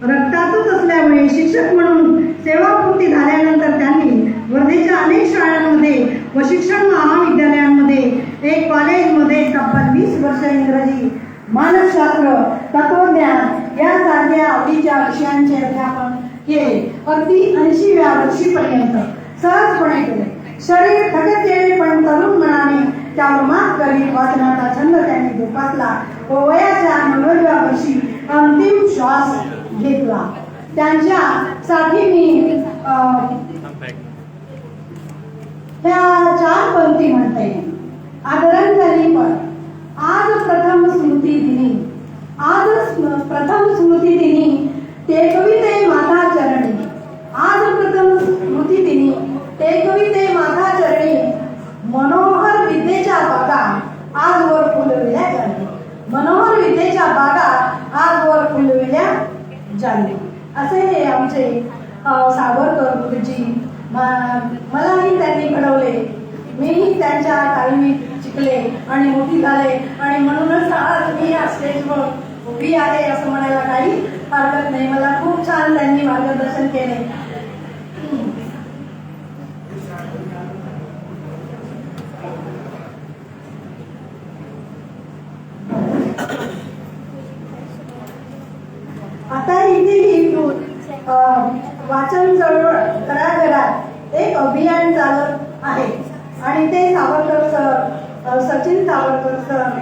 रक्तातच असल्यामुळे शिक्षक म्हणून सेवापूर्ती झाल्यानंतर त्यांनी वर्धेच्या अनेक शाळांमध्ये व शिक्षण महाविद्यालयांमध्ये एक कॉलेजमध्ये तब्बल 20 वर्ष इंग्रजी, मानसशास्त्र, तत्वज्ञान यासारख्या आवडीच्या विषयांचे अध्यापन केले. अगदी 80व्या वर्षीपर्यंत सहजपणे केले. शरीर थकत गेले पण तरुण मनाने त्यावर मात करीत वाचनाचा छंद त्यांनी जोपासला व वयाच्या 90व्या वर्षी अंतिम श्वास घेतला. त्यांच्यासाठी मी त्या 4 पंक्ती म्हणते. आदरांजली पर आज प्रथम स्मृती दिनी, आज प्रथम स्मृती दिनी ते कविते माता चरणी, आज प्रथम स्मृती दिनी ते कविते माता चरणी, मनोहर विद्येच्या बागा आजवर फुलविल्या जाणे, मनोहर विद्येच्या बागा आजवर फुलविल्या जाणे. असे हे आमचे सावरकर गुरुजी. मलाही त्यांनी घडवले, मीही त्यांच्या तालमीत शिकले आणि मोठी झाले आणि म्हणूनच आज मी या स्टेजवर उभी आहे असं म्हणायला काही हरकत नाही. मला खूप छान त्यांनी मार्गदर्शन केले. आता इथे वाचन चळवळ घराघरात एक अभियान चालत आहे आणि ते सावरकर सर, सचिन सावरकर सर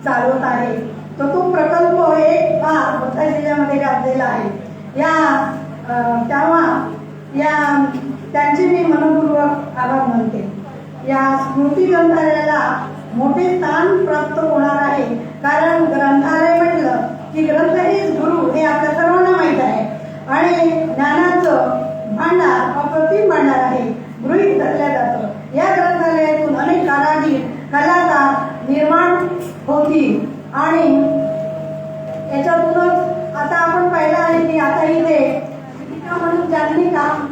चालवत आहे. तो प्रकल्प वर्धा जिल्ह्यामध्ये गाजलेला आहे. तेव्हा त्यांचे मी मनपूर्वक आभार मानते. या स्मृती ग्रंथालयाला मोठे स्थान प्राप्त होणार आहे, कारण ग्रंथालय म्हटलं की ग्रंथ हेच गुरु हे आपल्या सर्वांना माहीत आहे आणि ज्ञानाचं भांडार अप्रतिम भांडार आहे, गृहीत धरल्या जातं. या ग्रंथालयातून अनेक कारागीर, कलाकार निर्माण होतील आणि याच्यातूनच आता आपण पाहिलं आहे की आता इथे म्हणून ज्यांनी काम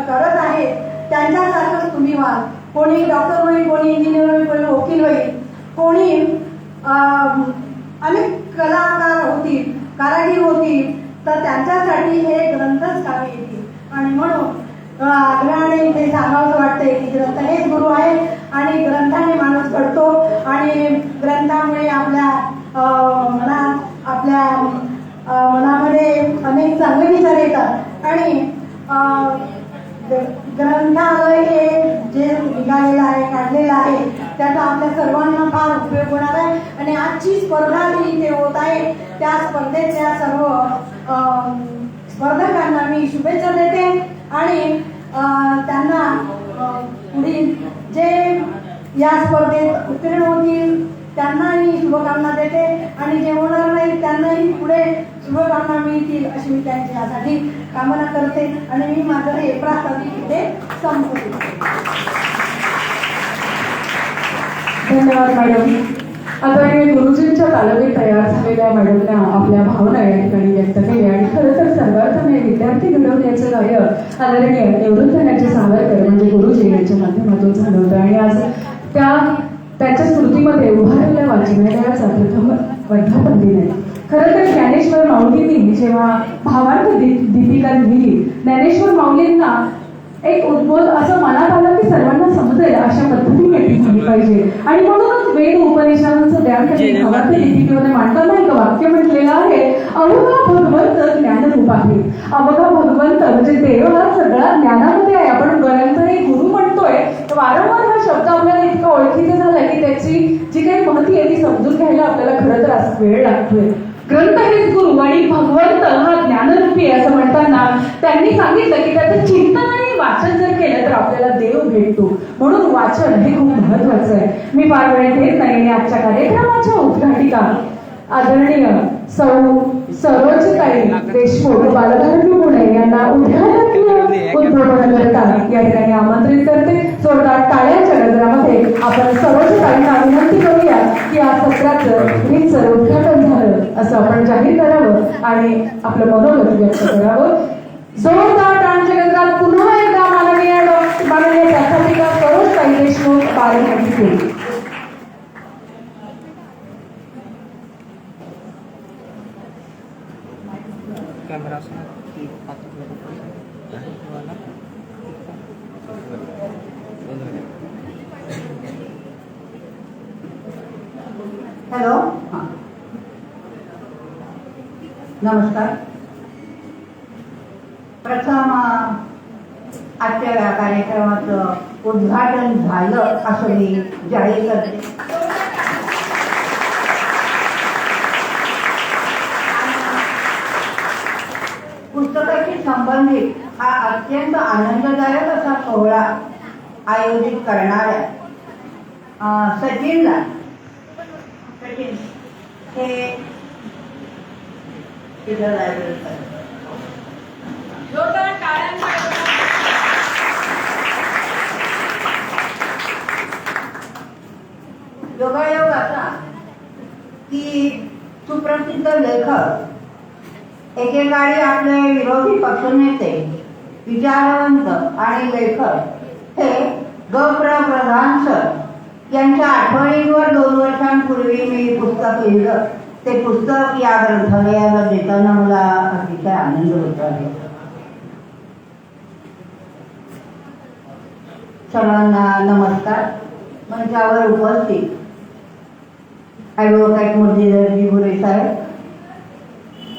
करत आहेत त्यांच्यासारखंच तुम्ही व्हाल. कोणी डॉक्टर होईल, कोणी इंजिनियर होईल, कोणी वकील होईल, कोणी अनेक कलाकार होतील, कारागीर होतील, तर त्यांच्यासाठी हे ग्रंथच कामी येतील. आणि म्हणून आग्रहाने इथे सांगावं वाटते की ग्रंथ हेच गुरु आहे आणि ग्रंथाने माणूस घडतो आणि ग्रंथामुळे आपल्या मनात आपल्या मनामध्ये अनेक चांगले विचार येतात आणि ग्रंथालय हे जे निघालेलं आहे काढलेलं आहे त्याचा आपल्या सर्वांना फार उपयोग होणार आहे आणि आजची स्पर्धा जी इथे होत आहे त्या स्पर्धेच्या सर्व स्पर्धकांना मी शुभेच्छा देते आणि त्यांना पुढील जे या स्पर्धेत उत्तीर्ण होतील त्यांनाही शुभकामना देते आणि जे होणार नाही त्यांनाही पुढे शुभकामना मिळतील अशी मी त्यांची यासाठी कामना करते आणि मी माझं हे प्रास्ताविक इथे संपवते. धन्यवाद मॅडम. आदरणीय गुरुजींच्या तालमीत तयार झालेल्या मॅडमने आपल्या भावना या ठिकाणी व्यक्त केल्या आणि खरं तर सर्वार्थाने विद्यार्थी घडवण्याचं कार्य आदरणीय निवृत्त सावरकर म्हणजे गुरुजी यांच्या माध्यमातून झालं होतं आणि आज त्यांच्या स्मृतीमध्ये उभारलेल्या वाचनालयाचा प्रथम वर्धापन दिन आहे. खरं तर ज्ञानेश्वर माऊलींनी जेव्हा भावार्थ दीपिका लिहिली ज्ञानेश्वर माऊलींना एक उद्बोध असं मनात आलं की सर्वांना समजेल अशा पद्धतीने ती झाली पाहिजे आणि म्हणूनच वेद उपनिषदांचं ज्ञान त्यांनी भावार्थ दीपिकेमध्ये मांडताना एक वाक्य म्हटलेलं आहे अवघा भगवंत ज्ञानरूप आहे. अवघा भगवंत म्हणजे देव हा सगळा ज्ञानामध्ये आहे. आपण ग्रंथही गुरु म्हणतोय तर वारंवार हा शब्द आपल्याला इतका ओळखीचा झालाय की त्याची जी काही महती आहे ती समजून घ्यायला आपल्याला खरं तर असं वेळ लागतोय. ग्रंथ हेच गुरु आणि भगवंत हा ज्ञानरूपी आहे असं म्हणताना त्यांनी सांगितलं की त्याचं चिंतन आणि वाचन जर केलं तर आपल्याला देव भेटतो. म्हणून वाचन हे खूप महत्वाचं आहे. मी फार वेळ घेत नाही आणि आजच्या कार्यक्रमाच्या उद्घाटिका आदरणीय सौ सरोजताई देशमुख बालभारती पुणे यांना उद्घाटकीय उद्बोधन करता या ठिकाणी आमंत्रित करते. जोरदार टाळ्यांच्या गजरामध्ये आपण सरोजताईंना विनंती करूया की या सत्राचं रीतसर उद्घाटन झालं असं आपण जाहीर करावं आणि आपलं मनोगत व्यक्त करावं. जोरदार टाळ्यांच्या गजरात पुन्हा एकदा माननीय प्राध्यापिका सरोजताई देशमुख बालभारती पुणे. हॅलो, नमस्कार. प्रथम आजच्या या कार्यक्रमाचं उद्घाटन झालं असं मी जाहीर करते. पुस्तकाशी संबंधित हा अत्यंत आनंददायक असा सोहळा आयोजित करणाऱ्या सचिनला हे योगायोग असा की सुप्रसिद्ध लेखक एकेकाळी आपले विरोधी पक्षनेते विचारवंत आणि लेखक हे ग.प्र. प्रधान सर यांच्या आठवणींवर 2 वर्षांपूर्वी मी पुस्तक लिहिलं. ते पुस्तक या ग्रंथालयाला देताना मला अतिशय आनंद होत आहे. सर्वांना नमस्कार. मंचावर उपस्थित ॲडव्होकेट मुरलीधरजी गुरे साहेब,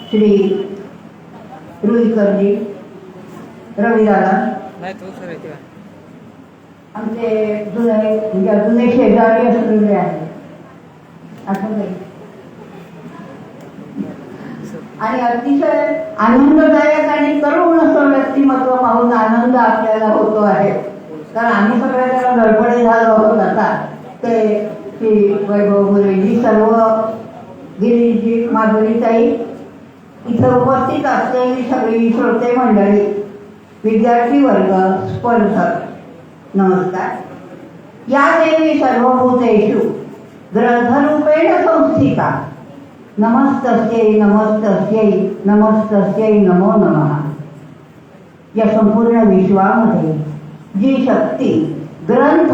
श्री रुईकरजी, रविदादा, आमचे जुने शेजारी असलेले आहेत आणि अतिशय आनंददायक आणि तरुण असं व्यक्तिमत्व पाहून आनंद आपल्याला होतो आहे. कारण आम्ही सगळे त्याला गडबडे झालो आहोत. आता ते श्री वैभव गुरेजी, सर्व गिरीजी, माधुरीताई, इथं उपस्थित असलेली सगळी श्रोते मंडळी, विद्यार्थी वर्ग, स्पर्धक, नमस्कार. या देवी सर्वभूतेषु ग्रंथरूपेण संस्थिता नमस्तस्यै नमस्तस्यै नमस्तस्यै नमो नमः. या संपूर्ण विश्वामध्ये जी शक्ती ग्रंथ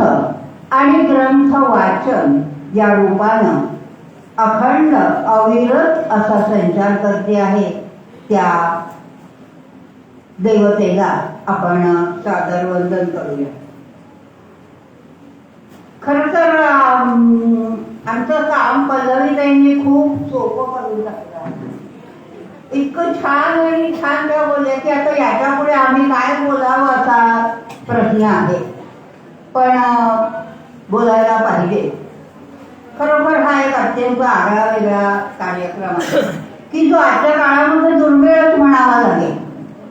आणि ग्रंथ वाचन या रूपानं अखंड अविरत असा संचार करते आहे त्या देवतेला आपण सादर वंदन करूया. खरं तर आमचं काम पल्लवीताईंनी खूप सोपं करून टाकलं. इतकं छान आणि छान त्या बोलल्या की आता याच्यापुढे आम्ही काय बोलावं असा प्रश्न आहे, पण बोलायला पाहिजे. खरोखर हा एक अत्यंत आगळा वेगळा कार्यक्रम आहे की जो आजच्या काळामध्ये दुर्मिळच म्हणावा लागेल.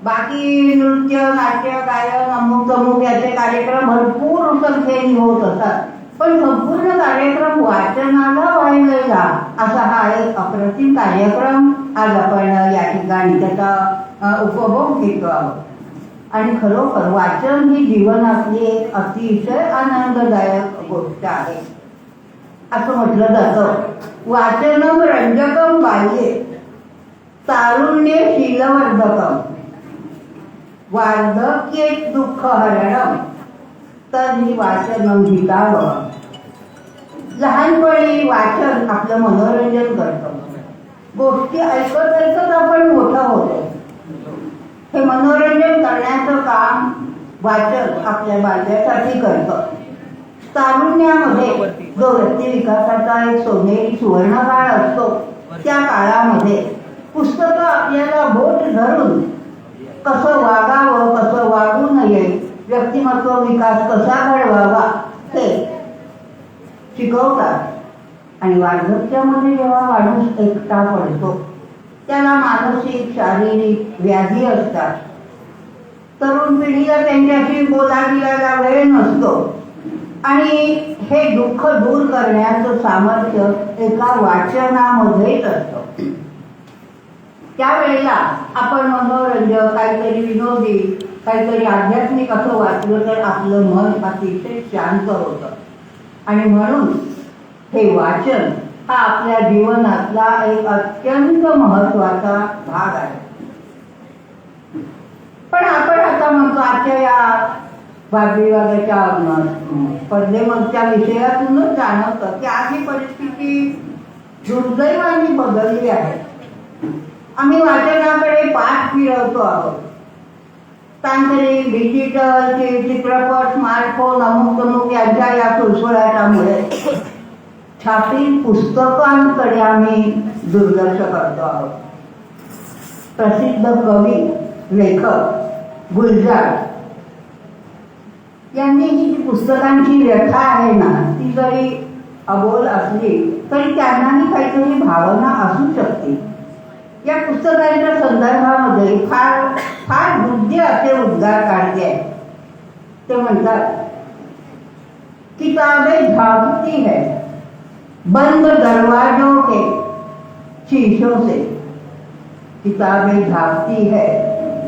बाकी नृत्य, नाट्य, गायन, अमुक तमुक याचे कार्यक्रम भरपूर संख्येने होत असतात, पण संपूर्ण कार्यक्रम वाचनाला वाहिलेला असा हा एक अप्रतिम कार्यक्रम आज आपण या ठिकाणी त्याचा उपभोग घेतो आहोत. आणि खरोखर वाचन ही जीवनातली एक अतिशय आनंददायक गोष्ट आहे. असं म्हटलं जातं, वाचनम रंजकम बाह्ये तारुण्य शीलवर्धकम वार्धक्ये दुःख हरणम तर्हि वाचनम हितावह. लहानपणी वाचन आपलं मनोरंजन करतं. गोष्टी ऐकत ऐकत आपण मोठं होतो. हे मनोरंजन करण्याचं काम वाचन आपल्या बाल्यासाठी करतं. तारुण्यामध्ये जो व्यक्ती विकासाचा एक सोनेरी सुवर्णकाळ असतो, त्या काळामध्ये पुस्तकं आपल्याला बोट धरून कसं वागावं, कसं वागू नये, व्यक्तिमत्व विकास कसा घडवावा हे शिकवतात. आणि वार्धक्यामध्ये जेव्हा माणूस एकटा पडतो, त्याला मानसिक शारीरिक व्याधी असतात. तरुण पिढीला त्यांच्याशी बोलायला वेळ नसतो आणि हे दुःख दूर करण्याचं सामर्थ्य एका वाचनामध्येच असतं. त्यावेळेला आपण मनोरंजक, काहीतरी विनोदी, काहीतरी आध्यात्मिक असं वाचलं तर आपलं मन अतिशय शांत होतं. आणि म्हणून हे वाचन हा आपल्या जीवनातला एक अत्यंत महत्वाचा भाग आहे. पण आपण आता म्हणतो आजच्या या वादविवादाच्या स्पर्धेमधच्या विषयातूनच जाणवतं की आज ही परिस्थिती दुर्दैवाने बदलली आहे. आम्ही वाचनाकडे पाठ फिरवतो आहोत. तांत्रिक, डिजिटल, चित्रपट, स्मार्टफोन, अमुक तमुक यांच्या या सुळसुळाटामुळे छापील पुस्तकांकडे आम्ही दुर्लक्ष करतो आहोत. प्रसिद्ध कवी, लेखक गुलजार यांनी ही जी पुस्तकांची व्यथा आहे ना, ती जरी अबोल असली तरी त्यांनाही काहीतरी भावना असू शकते. या पुस्तकांच्या संदर्भामध्ये फार फार बुद्धी असे उद्गार काढते. ते म्हणतात, किताबें झांकती है बंद दरवाजों के शीशों से, किताबें झांकती है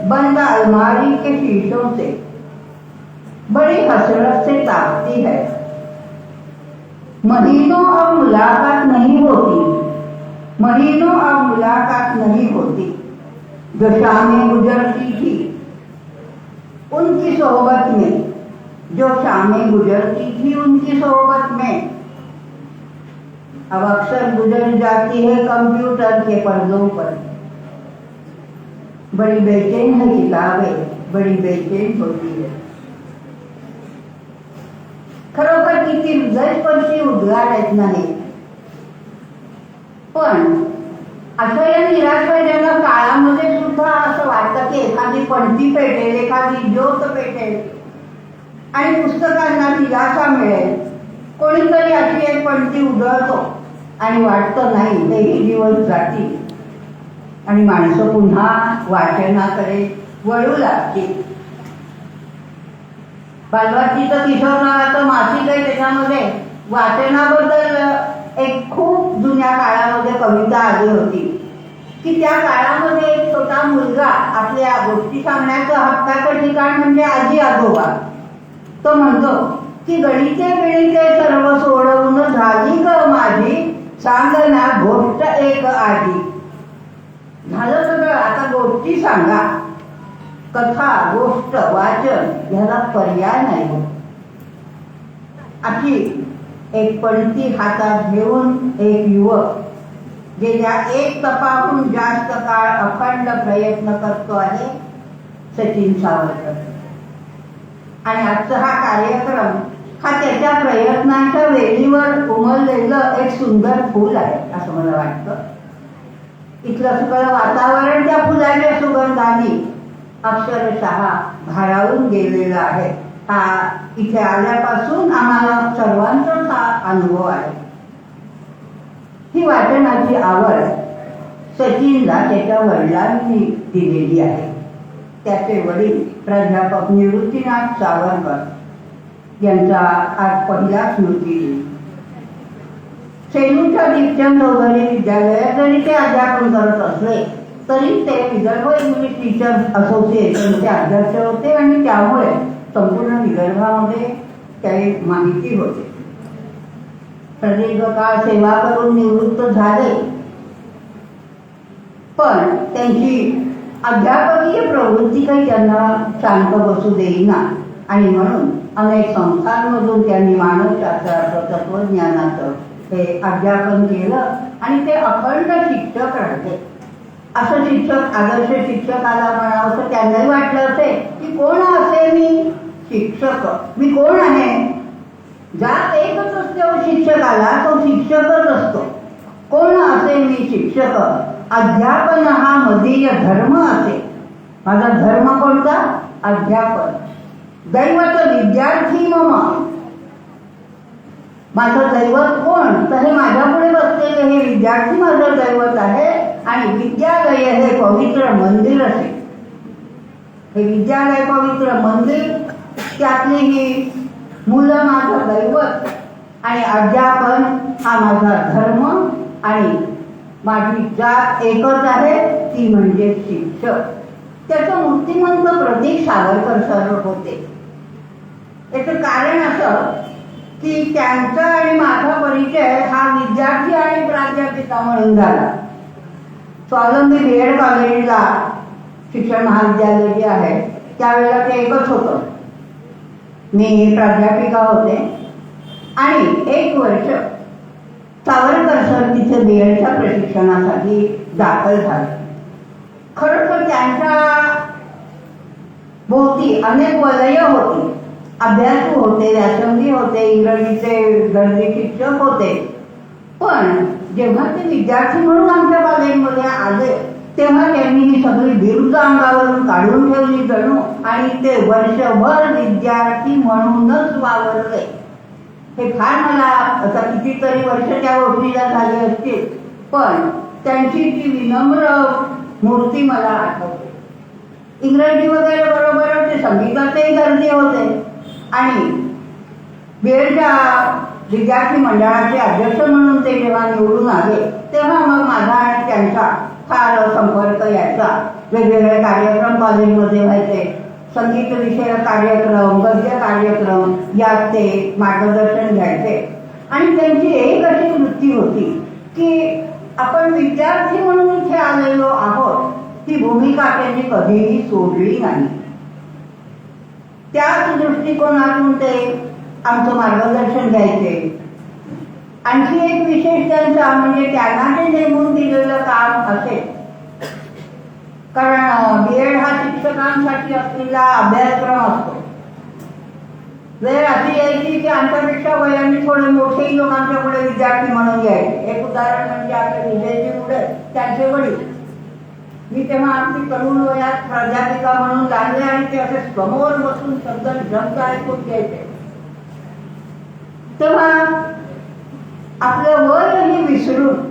बंद अलमारी के शीशों से, बड़ी हसरत से ताकती है, महीनों अब मुलाकात नहीं होती, महीनों अब मुलाकात नहीं होती, जो शामें गुजरती थी उनकी सोहबत में, जो शामें गुजरती थी उनकी सोहबत में अब अक्सर गुजर जाती है कंप्यूटर के पर्दों पर. बड़ी बेचैन है किताबें, बड़ी बेचैन होती है. खरोखर किती हृदयस्पर्शी उद्गार आहेत नाही. पण अशा या निराशाजनक काळामध्ये सुद्धा असं वाटतं की एखादी पणती पेटेल, एखादी ज्योत पेटेल आणि पुस्तकांना दिलासा मिळेल. कोणीतरी अशी एक पणती उधळतो आणि वाटतं नाही तेही दिवस जातील आणि माणसं पुन्हा वाचनाकडे वळू लागतील. बालवाचीचं किशोर नावाचं मासिक आहे, त्याच्यामध्ये वाचनाबद्दल एक खूप जुन्या काळामध्ये कविता आली होती की त्या काळामध्ये एक छोटा मुलगा, आपल्या गोष्टी सांगण्याचं हक्काचं ठिकाण म्हणजे आजी आजोबा, तो म्हणतो की गणिते बिणिते सर्व सोडवून झाली ग माझी, सांग ना गोष्ट एक आधी. झालं सगळं, आता गोष्टी सांगा. कथा, गोष्ट, वाचन ह्याला पर्याय नाही. अशी एक पणती हातात घेऊन एक युवक गेल्या एक तपाहून जास्त काळ अखंड प्रयत्न करतो आहे, सचिन सावरकर. आणि आजचा हा कार्यक्रम हा त्याच्या प्रयत्नांच्या वेलीवर उमललेलं एक सुंदर फूल आहे असं मला वाटतं. इथलं सगळं वातावरण त्या फुलाच्या सुगंधाने अक्षरशः भारावून गेलेलं आहे. हा इथे आल्यापासून आम्हाला सर्वांचाच हा अनुभव आहे. ही वाचनाची आवड सचिनला त्याच्या वडिलांनी दिलेली आहे. त्याचे वडील प्राध्यापक निवृत्तीनाथ सावरकर यांचा आज पहिला स्मृतिदिन. सेलूच्या दीपचंद चौधरी विद्यालयात जरी ते अध्यापन करत असले तरी ते विदर्भ इंग्लिश टीचर्स असोसिएशनचे अध्यक्ष होते आणि त्यामुळे संपूर्ण विदर्भामध्ये काही माहिती होते. प्रदीर्घ काळ सेवा करून निवृत्त झाले, पण त्यांची अध्यापकीय प्रवृत्ती काही त्यांना शांत बसू देईना आणि म्हणून अनेक संस्थांमधून त्यांनी मानवशास्त्राचं तत्वज्ञानाचं हे अध्यापन केलं आणि ते अखंड शिक्षक राहिले. असं शिक्षक आदर्श शिक्षकाला म्हणावं तर त्यांनाही वाटलं असेल की कोण असे मी शिक्षक, मी कोण आहे. जात एकच असते शिक्षकाला, तो शिक्षकच असतो. कोण असे मी शिक्षक, अध्यापन हा मदीय धर्म असे. माझा धर्म कोणता? अध्यापन. दैवत विद्यार्थी मम, माझं दैवत कोण तर हे माझ्या पुढे बसलेले हे विद्यार्थी माझं दैवत आहे. आणि विद्यालय हे पवित्र मंदिर असे. हे विद्यालय पवित्र मंदिर, त्यातली ही मुलं माझं दैवत आणि अध्यापन हा माझा धर्म आणि माझी जात एकच आहे ती म्हणजे शिक्षक. त्याचं मूर्तिमंत प्रतीक सावरकर सर होते. याचं कारण असं की त्यांचा आणि माझा परिचय हा विद्यार्थी आणि प्राध्यापिका म्हणून झाला. स्वावलंबी BEd कॉलेजला शिक्षण महाविद्यालय जे आहे त्यावेळेला ते एकच होतं. मी प्राध्यापिका होते आणि 1 वर्ष सावरकर सर तिथे BEdच्या प्रशिक्षणासाठी दाखल झाले. खरं तर त्यांच्या भोवती अनेक वलय होती. अभ्यासू होते, व्यासंगी होते, इंग्रजीचे दर्जी शिक्षक होते. पण जेव्हा ते विद्यार्थी म्हणून आमच्या कॉलेजमध्ये आले तेव्हा त्यांनी ही सगळी बिरुद अंगावरून काढून ठेवली जणू आणि ते वर्षभर विद्यार्थी म्हणूनच वावरले. हे फार मला आता कितीतरी वर्ष त्या गोष्टीला झाली असतील, पण त्यांची ती विनम्र मूर्ती मला आठवते. इंग्रजी वगैरे बरोबर ते संगीताचेही दर्जे होते आणि BEdच्या विद्यार्थी मंडळाचे अध्यक्ष म्हणून ते जेव्हा निवडून आले तेव्हा मग माझा आणि त्यांचा फार संपर्क यायचा. वेगवेगळे कार्यक्रम कॉलेजमध्ये व्हायचे. संगीत विषयक कार्यक्रम, गद्य कार्यक्रम यात ते मार्गदर्शन घ्यायचे. आणि त्यांची एक अशी वृत्ती होती की आपण विद्यार्थी म्हणून इथे आलेलो आहोत ती भूमिका त्यांनी कधीही सोडली नाही. त्याच दृष्टिकोनातून ते आमचं मार्गदर्शन घ्यायचे. आणखी एक विशेष त्यांचा म्हणजे त्यांना ते नेमून दिलेलं काम असेल. कारण BEd हा शिक्षकांसाठी असलेला अभ्यासक्रम असतो. वेळ अशी यायची की आमच्यापेक्षा वयाने थोडे मोठेही लोक आमच्या पुढे विद्यार्थी म्हणून यायचे. एक उदाहरण म्हणजे आपले विजयजी पुढे त्यांचे वडील. मी तेव्हा आमची तरुण वयात प्राध्यापिका म्हणून लागले आणि ते असे समोर बसून शब्द ऐकून घ्यायचे. तेव्हा आपलं वयही विसरून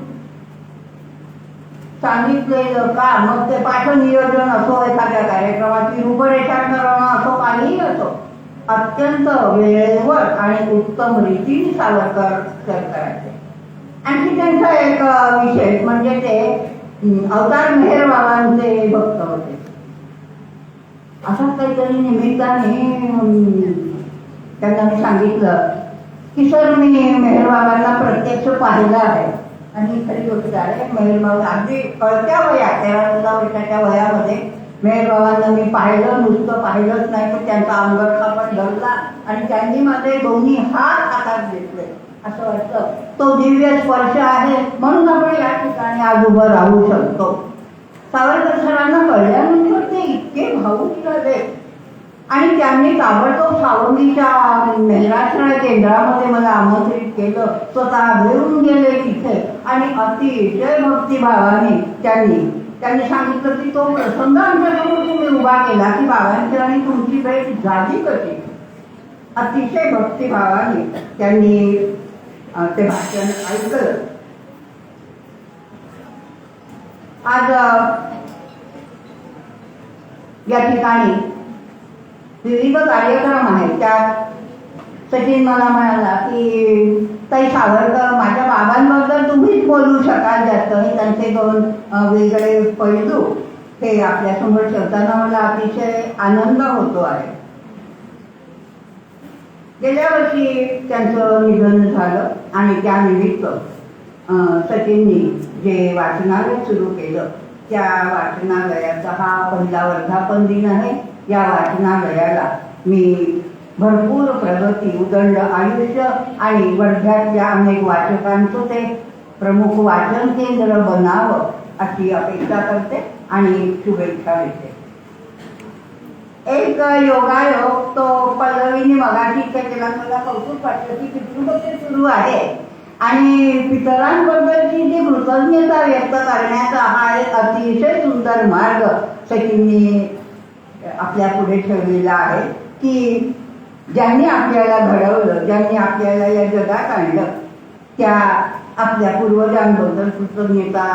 सांगितलेलं का मग ते पाठनियोजन असो, एखाद्या कार्यक्रमाची रूपरेषा करणं असो, काहीही असो, अत्यंत वेळेवर आणि उत्तम रीतीने सावरकर करायचे. आणखी त्यांचा एक विशेष म्हणजे ते अवतार मेहर बाबांचे भक्त होते. असाच काहीतरी निमित्ताने त्यांना मी सांगितलं की सर मी मेहर बाबांना प्रत्यक्ष पाहिलं आहे. आणि खरी गोष्ट आहे, मेहर बाबा अगदी कळत्या वयात 13-14 वर्षाच्या वयामध्ये मेहर बाबांना मी पाहिलं. नुसतं पाहिलंच नाही तर त्यांचा अंगठा पण धरला आणि त्यांनी माझे दोन्ही हात हातात घेतले. असं वाटतं तो दिव्य स्पर्श आहे म्हणून आपण या ठिकाणी आज उभं राहू शकतो. सावरकर सरांना कळल्यानंतर ते इतके भावूक झाले आणि त्यांनी ताबडतोब सावंगीच्या मेहराश्रय केंद्रामध्ये मला आमंत्रित केलं. स्वतः घेऊन गेले तिथे आणि अतिशय भक्तिभावाने त्यांनी सांगितलं की तो प्रसंग आमच्यासमोर तुम्ही उभा केला की बाबांची आणि तुमची भेट झाली कशी. अतिशय भक्तिभावाने त्यांनी ते भाषण ऐकलं. आज या ठिकाणी विविध कार्यक्रम आहेत. त्यात सचिन मला म्हणाला की ताई सावरकर माझ्या बाबांबद्दल तुम्हीच बोलू शकाल जास्त. हे त्यांचे दोन वेगळे पैलू हे आपल्यासमोर ठेवताना मला अतिशय आनंद होतो आहे. गेल्या वर्षी त्यांचं निधन झालं आणि त्यानिमित्त सचिननी जे वाचनालय सुरू केलं त्या वाचनालयाचा हा पहिला वर्धापन दिन आहे. या वाचनालयाला मी भरपूर प्रगती, उदंड आयुष्य आणि वर्ध्यातल्या अनेक वाचकांचं ते प्रमुख वाचन केंद्र बनावं अशी अपेक्षा करते आणि शुभेच्छा देते. एक योगायोग तो पल्लवीने मगाशी केला, मला कौतुक वाटलं की पितृपक्ष सुरू आहे आणि पितरांबद्दलची जी कृतज्ञता व्यक्त करण्याचा हा एक अतिशय सुंदर मार्ग सचिनने आपल्या पुढे ठेवलेला आहे की ज्यांनी आपल्याला घडवलं, ज्यांनी आपल्याला या जगात आणलं त्या आपल्या पूर्वजांबद्दल कृतज्ञता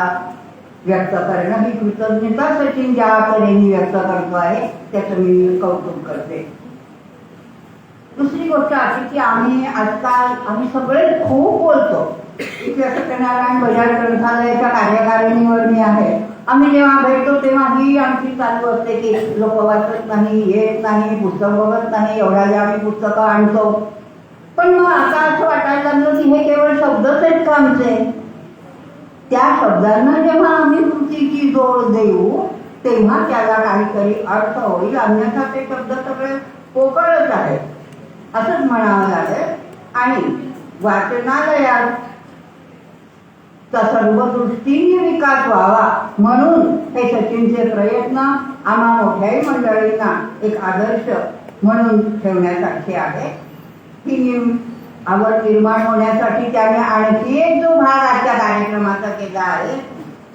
व्यक्त करणं, ही कृतज्ञता सचिन ज्या तऱ्हेने व्यक्त करतो आहे त्याचं मी कौतुक करते. दुसरी गोष्ट अशी की आम्ही सगळे खूप बोलतो. इथे सत्यनारायण बजाज ग्रंथालयाच्या कार्यकारिणीवर मी आहे. आम्ही जेव्हा भेटतो तेव्हा ही आमची चालू असते की लोक वाचत नाही, येत नाही, पुस्तक बघत नाही, एवढ्या आम्ही पुस्तकं आणतो. पण मग आता असं वाटायला लागलं की हे केवळ शब्दच आहेत का आमचे. त्या शब्दांना जेव्हा आम्ही कृतीची जोड देऊ तेव्हा त्याला काहीतरी अर्थ होईल, अन्यथा ते शब्द सगळे पोकळच आहेत असंच म्हणावं लागेल. आणि वाचनालयात सर्व दृष्टीने विकास व्हावा म्हणून हे सचिनचे प्रयत्न आम्हा मोठ्याही मंडळींना एक आदर्श म्हणून ठेवण्यासारखे आहे. ही आवड निर्माण होण्यासाठी त्याने आणखी एक जो भाग आजच्या कार्यक्रमाचा केला आहे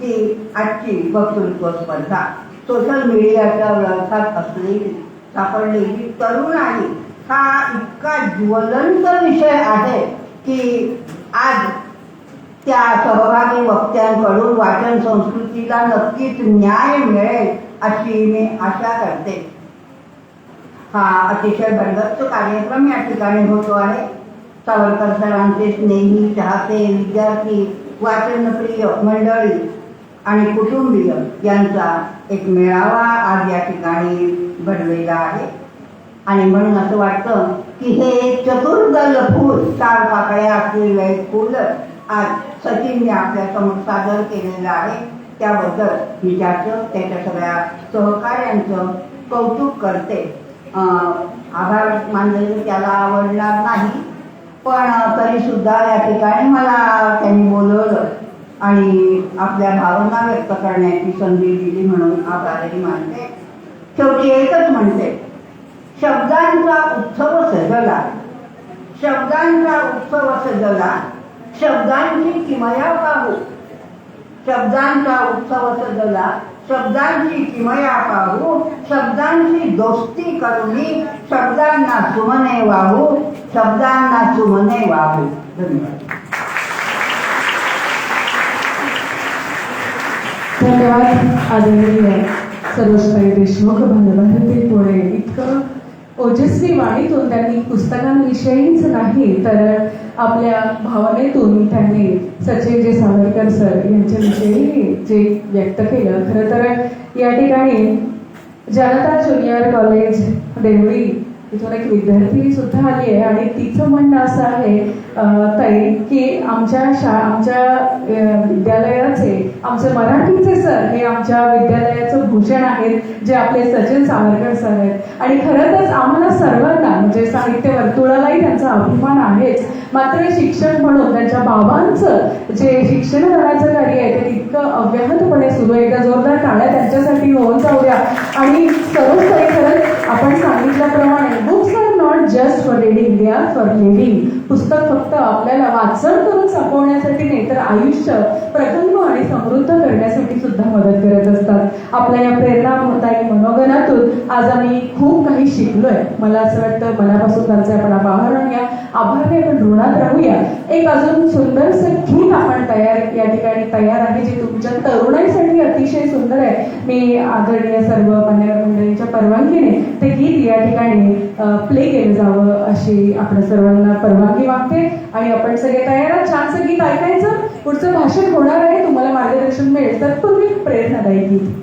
की आजची वक्तृत्व स्पर्धा. सोशल मीडियाच्या व्यवसायात असलेली सापडलेली तरुणाई हा इतका ज्वलंत विषय आहे की आज त्या सहभागी वक्त्यांकडून वाचन संस्कृतीला नक्कीच न्याय मिळेल अशी मी आशा करते. हा अतिशय भरगच्च कार्यक्रम या ठिकाणी होतो आहे. सावरकर सरांचे स्नेही, चाहते, विद्यार्थी, वाचनप्रिय मंडळी आणि कुटुंबीय यांचा एक मेळावा आज या ठिकाणी भरलेला आहे. आणि म्हणून असं वाटतं की हे चतुर्दल फूल, 4 पाकळ्या असलेलं एक फूल आज सचिनने आपल्या समोर सादर केलेलं आहे. त्याबद्दल मी त्याचं, त्याच्या सगळ्या सहकार्यांचं कौतुक करते. आभार मानलेलं त्याला आवडणार नाही, पण तरी सुद्धा या ठिकाणी मला त्यांनी बोलवलं आणि आपल्या भावना व्यक्त करण्याची संधी दिली म्हणून आभारही मानते. शेवटी एकच म्हणते, शब्दांचा उत्सव सजला, शब्दांचा उत्सव सजला, शब्दांची किमया पाहू, शब्दांचा उत्सव सजला, शब्दांची किमया पाहू, शब्दांची दोस्ती करूनी, शब्दांना सुमने वाहू, शब्दांना सुमने वाहू. धन्यवाद. धन्यवाद आदरणीय सर्वश्री देशमुख. भारती पुणे इतकं ओजस्वी वाणीतून त्यांनी पुस्तकांविषयीच नाही तर आपल्या भावनेतून त्यांनी सचिनजी सावरकर सर यांच्याविषयी जे व्यक्त केलं. खरं तर या ठिकाणी जनता ज्युनियर कॉलेज देवळी इथून एक विद्यार्थी सुद्धा आली आहे आणि तिचं म्हणणं असं आहे ताई की आमच्या विद्यालयाचे आमचे मराठीचे सर हे आमच्या विद्यालयाचं भूषण आहेत जे आपले सचिन सावरकर सर आहेत. आणि खरंच आम्हाला सर्वांना म्हणजे साहित्य वर्तुळालाही त्यांचा अभिमान आहेच, मात्र शिक्षक म्हणून त्यांच्या बाबांचं जे शिक्षण करण्याचं कार्य आहे ते इतकं अव्याहतपणे सुरू आहे. एकदा जोरदार टाळ्या त्यांच्यासाठी होऊन जाऊया. आणि सर्वच काही खरंच आपण सांगितलं मेड इंडिया फॉर लिव्हिंग. पुस्तक फक्त आपल्याला वाचन करून संपवण्यासाठी नाही, तर आयुष्य प्रगल्भ आणि समृद्ध करण्यासाठी सुद्धा मदत करत असतात. आपल्या या प्रेरणादायी मनोगणातून आज आम्ही खूप काही शिकलोय. मला असं वाटतं मनापासून त्यांचे आपण आभार मानूया, आभारने आपण ऋणात राहूया. एक अजून सुंदरसं गीत आपण या ठिकाणी तयार आहे, जे तुमच्या तरुणाईसाठी अतिशय सुंदर आहे. मी आदरणीय सर्व मान्यवर मंडळींच्या परवानगीने ते गीत या ठिकाणी प्ले केलं जावं अशी आपण सर्वांना परवानगी मागते. आणि आपण सगळे तयार आहात छानसं गीत ऐकायचं. पुढचं भाषण होणार आहे, तुम्हाला मार्गदर्शन मिळेल. तत्पूर्वी प्रेरणादायी गीत.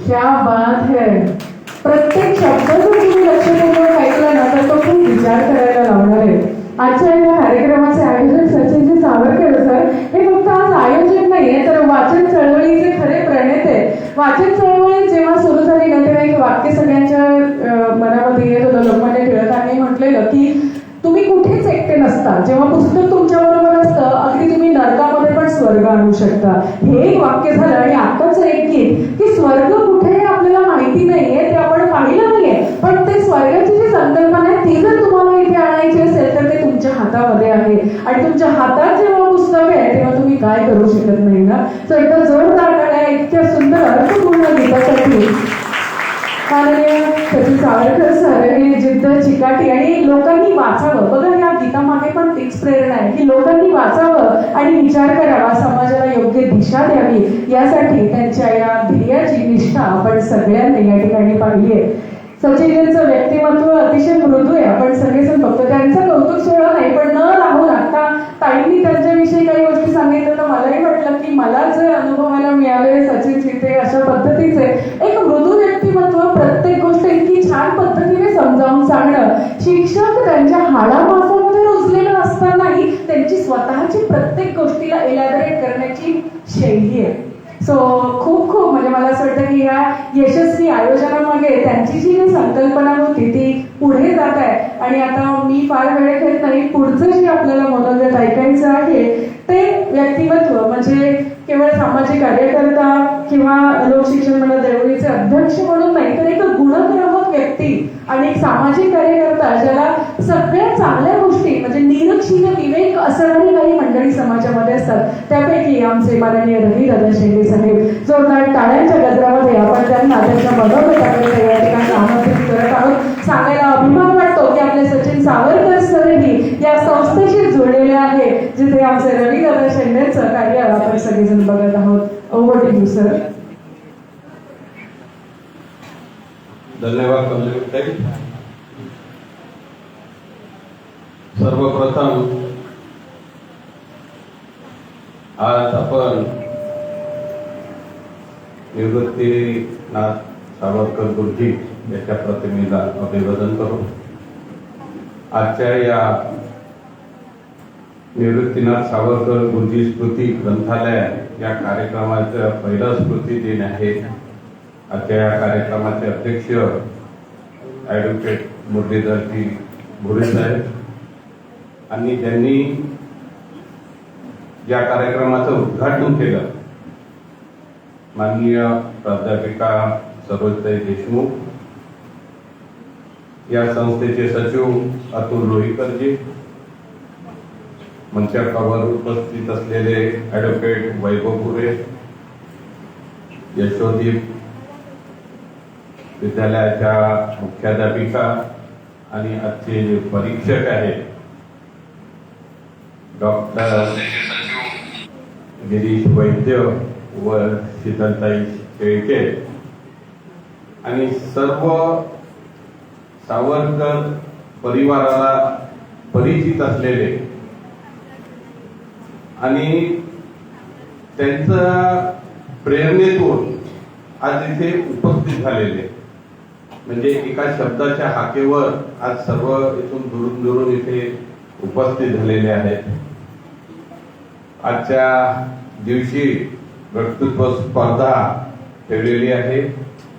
क्या बात है. प्रत्येक शब्द जर तुम्ही लक्षपूर्वक ऐकला ना तर तो खूप विचार करायला लावणार आहे. आजच्या या कार्यक्रमाचे आयोजक सचिनजी सावरकर सर हे फक्त आज आयोजक नाहीये, तर वाचन चळवळीचे खरे प्रणेते. वाचन चळवळ आणू शकता. हे एक वाक्य झालं. आणि आताच एक गीत की स्वर्ग कुठे आहे आपल्याला माहिती नाहीये, ते आपण पाहिलं नाहीये, पण ते स्वर्गाची जी संकल्पना आहे ती जर तुम्हाला इथे आणायची असेल तर ते तुमच्या हातामध्ये आहे. आणि तुमच्या हातात जेव्हा पुस्तक आहे तेव्हा तुम्ही काय करू शकत नाही ना. सो एकदा जोरदार टाळ्या इतक्या सुंदर अर्थपूर्ण गीतासाठी. माननीय सचिन सावरकर सर हे जिद्द, चिकाटी आणि लोकांनी वाचावं. बघा, या गीतामागे पण तीच प्रेरणा आहे की लोकांनी वाचावं आणि विचार करावा, समाजाला योग्य दिशा द्यावी. यासाठी त्यांच्या या ध्येयाची निष्ठा आपण सगळ्यांनी या ठिकाणी पाहिली आहे. सचिनचं व्यक्तिमत्व अतिशय मृदू आहे. आपण सगळेजण बघतो. त्यांचं कौतुक सोहळा नाही, पण न राहून आता ताईंनी त्यांच्याविषयी काही गोष्टी सांगितलं तर मलाही वाटलं की मला जे अनुभवायला मिळाले सचिन चिते अशा पद्धतीचे एक मृदू व्यक्तिमत्व, प्रत्येक गोष्ट इतकी छान पद्धतीने समजावून सांगणं. शिक्षक त्यांच्या हाडामासामध्ये रुजलेलं असतानाही त्यांची स्वतःची प्रत्येक गोष्टीला एलॅबरेट करण्याची शैली आहे. सो खूप खूप म्हणजे मला असं वाटतं की या यशस्वी आयोजनामागे त्यांची जी काही संकल्पना होती ती पुढे जात आहे. आणि आता मी फार वेळ घेत नाही, पुढचं जे आपल्याला मनोगत ऐकायचं आहे ते व्यक्तिमत्व म्हणजे केवळ सामाजिक कार्यकर्ता किंवा लोकशिक्षण मंडळ देवळीचे अध्यक्ष म्हणून नाही, तर एक गुणग्राहक व्यक्ती आणि एक सामाजिक कार्यकर्ता ज्याला सगळ्या चांगल्या गोष्टी म्हणजे निरक्षीय विवेक असणारी काही मंडळी समाजामध्ये असतात. त्यापैकी आमचे माननीय रविदादा शेंडे साहेब. जोरदार टाळ्यांच्या गजरामध्ये आपण त्यांना त्यांच्या मनोगताकडे या ठिकाणी आमंत्रित करत आहोत. सांगायला अभिमान वाटतो की आपले सचिन सावरकर सरही या संस्थेशी जुळलेले आहे, जिथे आमचे रविदादा शेंडेंचं कार्य आपण सगळेजण बघत आहोत. Over to you sir. धन्यवाद कमलेताई. सर्वप्रथम आज आपण निवृत्तीनाथ सावरकर गुरुजी याच्या प्रतिमेला अभिवादन करू. आजच्या या निवृत्तीनाथ सावरकर गुरुजी स्मृती ग्रंथालय या कार्यक्रमाचा पहिला स्मृती दिन आहे. आजच्या या कार्यक्रमाचे अध्यक्ष ॲडव्होकेट मुरलीधरजी भुरे साहेब आणि त्यांनी या कार्यक्रमाचं उद्घाटन केलं माननीय प्राध्यापिका सरोजताई देशमुख, या संस्थेचे सचिव अतुल लोहीकरजी, मंचावर उपस्थित असलेले ॲडव्होकेट वैभव भुरे, यशोदीप विद्यालयाच्या मुख्याध्यापिका आणि आजचे जे परीक्षक आहेत डॉक्टर गिरीश वैद्य व शीतलताई शेळके आणि सर्व सावरकर परिवाराला परिचित असलेले आणि त्यांच्या प्रेरणेतून आज इथे उपस्थित झालेले म्हणजे एका शब्दाच्या हाकेवर आज सर्व इथून दुरून दुरून इथे उपस्थित झालेले आहेत. आजच्या दिवशी वक्तृत्व स्पर्धा ठेवलेली आहे.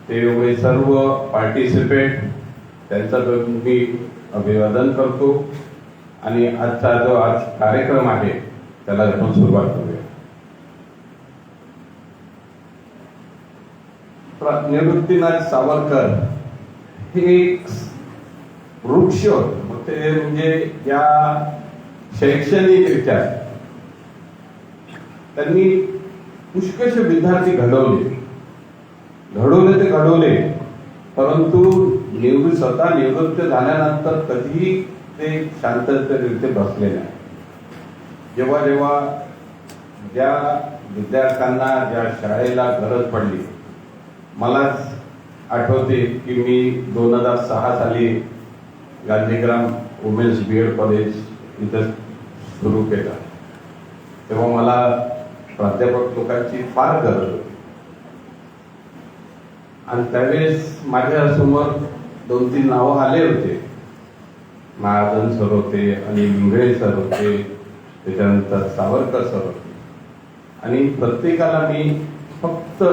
ते सर्व पार्टिसिपेट त्यांचं मी अभिवादन करतो आणि आजचा जो आज कार्यक्रम आहे त्याला आपण सुरुवात करूया. निवृत्तीनाथ सावरकर हे एक वृक्ष होते म्हणजे या शैक्षणिकरित्या त्यांनी पुष्कळ विद्यार्थी घडवले ते घडवले, परंतु स्वतः निवृत्त झाल्यानंतर कधीही ते शांततेने बसले नाही. जेव्हा जेव्हा ज्या विद्यार्थ्यांना ज्या शाळेला गरज पडली, मलाच आठवते की मी 2006 साली गांधीग्राम वुमेन्स BEd कॉलेज इथं सुरू केलं. तेव्हा मला प्राध्यापक लोकांची फार गरज होती आणि त्यावेळेस माझ्या समोर 2-3 नावं आले होते. महाजन सर होते, अनिल इंगळे सर होते, त्याच्यानंतर सावरकर सर होते आणि प्रत्येकाला मी फक्त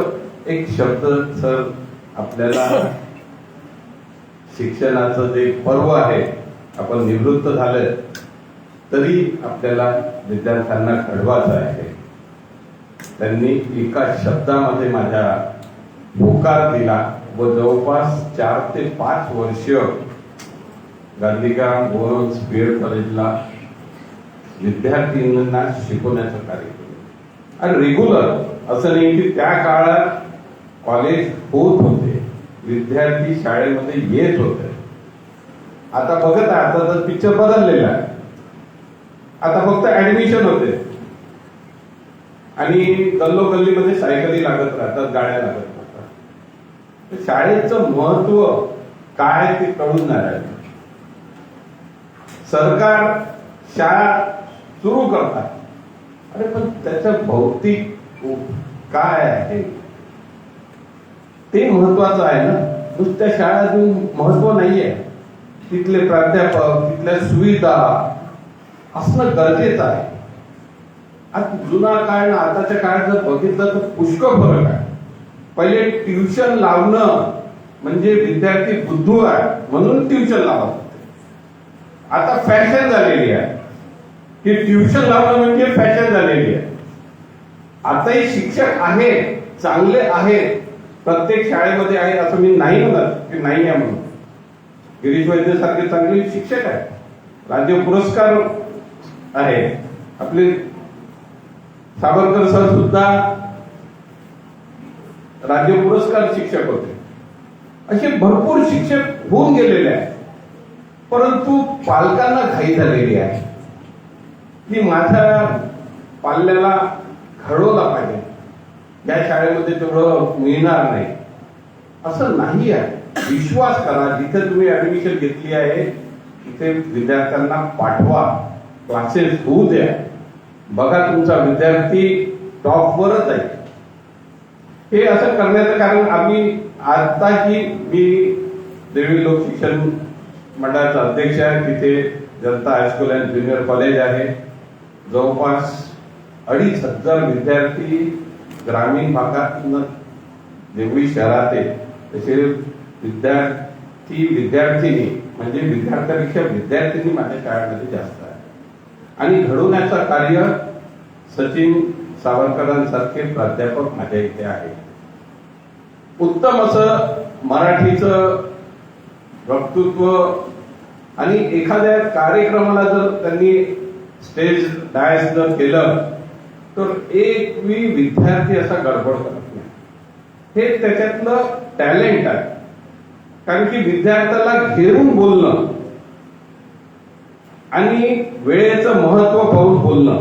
एक शब्द, सर आपल्याला शिक्षणाचं जे पर्व आहे, आपण निवृत्त झाले तरी आपल्याला विद्यार्थ्यांना घडवायचं आहे त्यांनी एका शब्दामध्ये माझ्या होकार दिला व जवळपास 4 ते 5 वर्ष गांधीग्राम वुमन्स बीएड कॉलेजला विद्यार्थ्यांना शिकवण्याचं कार्य केलं. आणि रेग्युलर असं नाही की त्या काळात कॉलेज होत होते, विद्यार्थी शाळेमध्ये येत होते. आता बघत आहे, आता तर पिक्चर बदललेला आहे. आता फक्त ऍडमिशन होते आणि गल्लोगल्लीमध्ये सायकली लागत राहतात, गाड्या लागत राहतात. शाळेचं महत्व काय ते कळून नाही राहिलं. सरकार शाळा सुरू करतात, अरे पण त्याचं भौतिक काय आहे ते महत्वाचं आहे ना. नुसत्या शाळा देऊन महत्व नाहीये. तिथले प्राध्यापक, तिथल्या सुविधा असणं गरजेचं आहे. आता जुना काळ ना आताच्या काळात जर बघितलं तर पुष्कळ फरक आहे. पहिले ट्युशन लावणं म्हणजे विद्यार्थी बुद्धू आहे म्हणून ट्युशन लावत होते. आता फॅशन झालेली आहे की ट्युशन लावणं म्हणजे फॅशन झालेली आहे. आताही शिक्षक आहेत, चांगले आहेत, प्रत्येक शाळेमध्ये आहे असं मी नाही म्हणत की नाही आहे म्हणून. गिरीश वैद्य सारखे चांगले शिक्षक आहेत, राज्य पुरस्कार आहे. आपले सावरकर सर सुद्धा राज्य पुरस्कार शिक्षक होते. असे भरपूर शिक्षक होऊन गेलेले आहेत. परंतु पालकांना घाई झालेली आहे की माझ्या पाल्याला घडवला पाहिजे, या शाळेमध्ये तेवढं मिळणार नाही असं नाही आहे. विश्वास करा, जिथे तुम्ही ऍडमिशन घेतली आहे तिथे विद्यार्थ्यांना पाठवा, क्लासेस होऊ द्या. बघा तुमचा विद्यार्थी टॉपवरच आहे. हे असं करण्याचं कारण आम्ही आता की मी देवी लोक शिक्षण मंडळाचा अध्यक्ष आहे. तिथे जनता हायस्कूल अँड ज्युनियर कॉलेज आहे. जवळपास 2,500 विद्यार्थी ग्रामीण भागातून जेवढी शहरात आहे तसे विद्यार्थिनी म्हणजे विद्यार्थ्यापेक्षा विद्यार्थिनी माझ्या शाळेमध्ये जास्त आहे. आणि घडवण्याचं कार्य सचिन सावरकरांसारखे प्राध्यापक माझ्या इथे आहेत. उत्तम असं मराठीचं वक्तृत्व आणि एखाद्या कार्यक्रमाला जर त्यांनी स्टेज डायस जर केलं तर एक विद्यार्थी असा गडबड करत नाही. हे त्याच्यातलं टॅलेंट आहे. कारण की विद्यार्थ्याला घेरून बोलणं आणि वेळेचं महत्व पाहून बोलणं,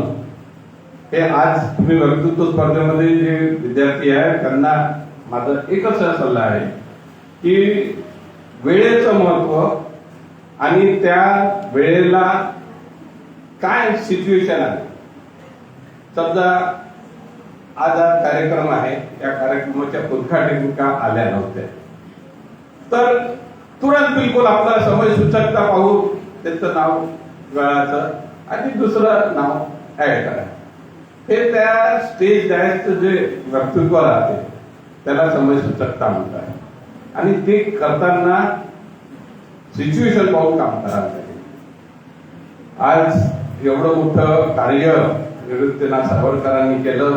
हे आज तुम्ही वक्तृत्व स्पर्धेमध्ये जे विद्यार्थी आहे त्यांना माझा एकच सल्ला आहे की वेळेचं महत्व आणि त्या वेळेला काय सिच्युएशन आहे. समजा आज हा कार्यक्रम आहे, त्या कार्यक्रमाच्या उद्घाटनिका आल्या नव्हत्या तर तुरंत बिलकुल आपला समय सूचकता पाहून त्यांचं नाव गळाचं आणि दुसरं नाव ऍड करा. हे त्या स्टेज डायसचं जे वक्तृत्व राहते त्याला समय सूचकता म्हणतात. आणि ते करताना सिच्युएशन पाहून काम करायला पाहिजे. आज एवढं मोठं कार्य निवृत्तीनाथ सावरकरांनी केलं,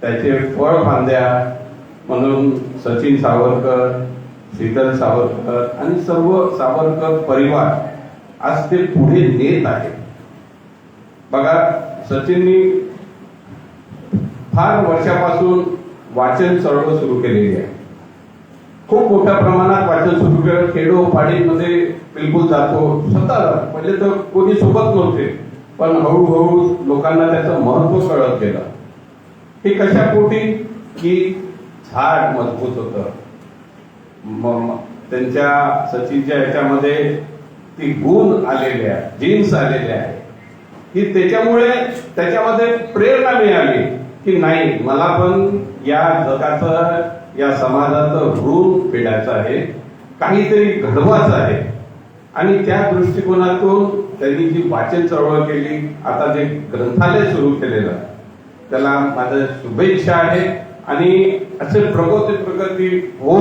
त्याचे फळ फांद्या म्हणून सचिन सावरकर, शीतल सावरकर आणि सर्व सावरकर परिवार आज ते पुढे नेत आहे. बघा, सचिननी फार वर्षापासून वाचन चळवळ सुरू केलेली आहे. खूप मोठ्या प्रमाणात वाचन सुरू केलं. खेडोपाडीमध्ये बिलकुल जातो स्वतः. पहिले तर कोणी सोबत नव्हते, पण हळूहळू लोकांना त्याचं महत्व कळत गेलं. हे कशापोटी की झाड मजबूत होतं. त्यांच्या सचिनच्या याच्यामध्ये ती गुण आलेले आहे, जीन्स आलेले आहे की त्याच्यामुळे त्याच्यामध्ये प्रेरणा मिळाली की नाही, मला पण या जगाचं, या समाजाचं ऋण फेडायचं आहे, काहीतरी घडवायचं आहे. आणि त्या दृष्टिकोनातून त्यांनी जी वाचन चळवळ केली, आता जे ग्रंथालय सुरू केलेलं, त्याला माझ्या शुभेच्छा आहे. आणि असे प्रगती हो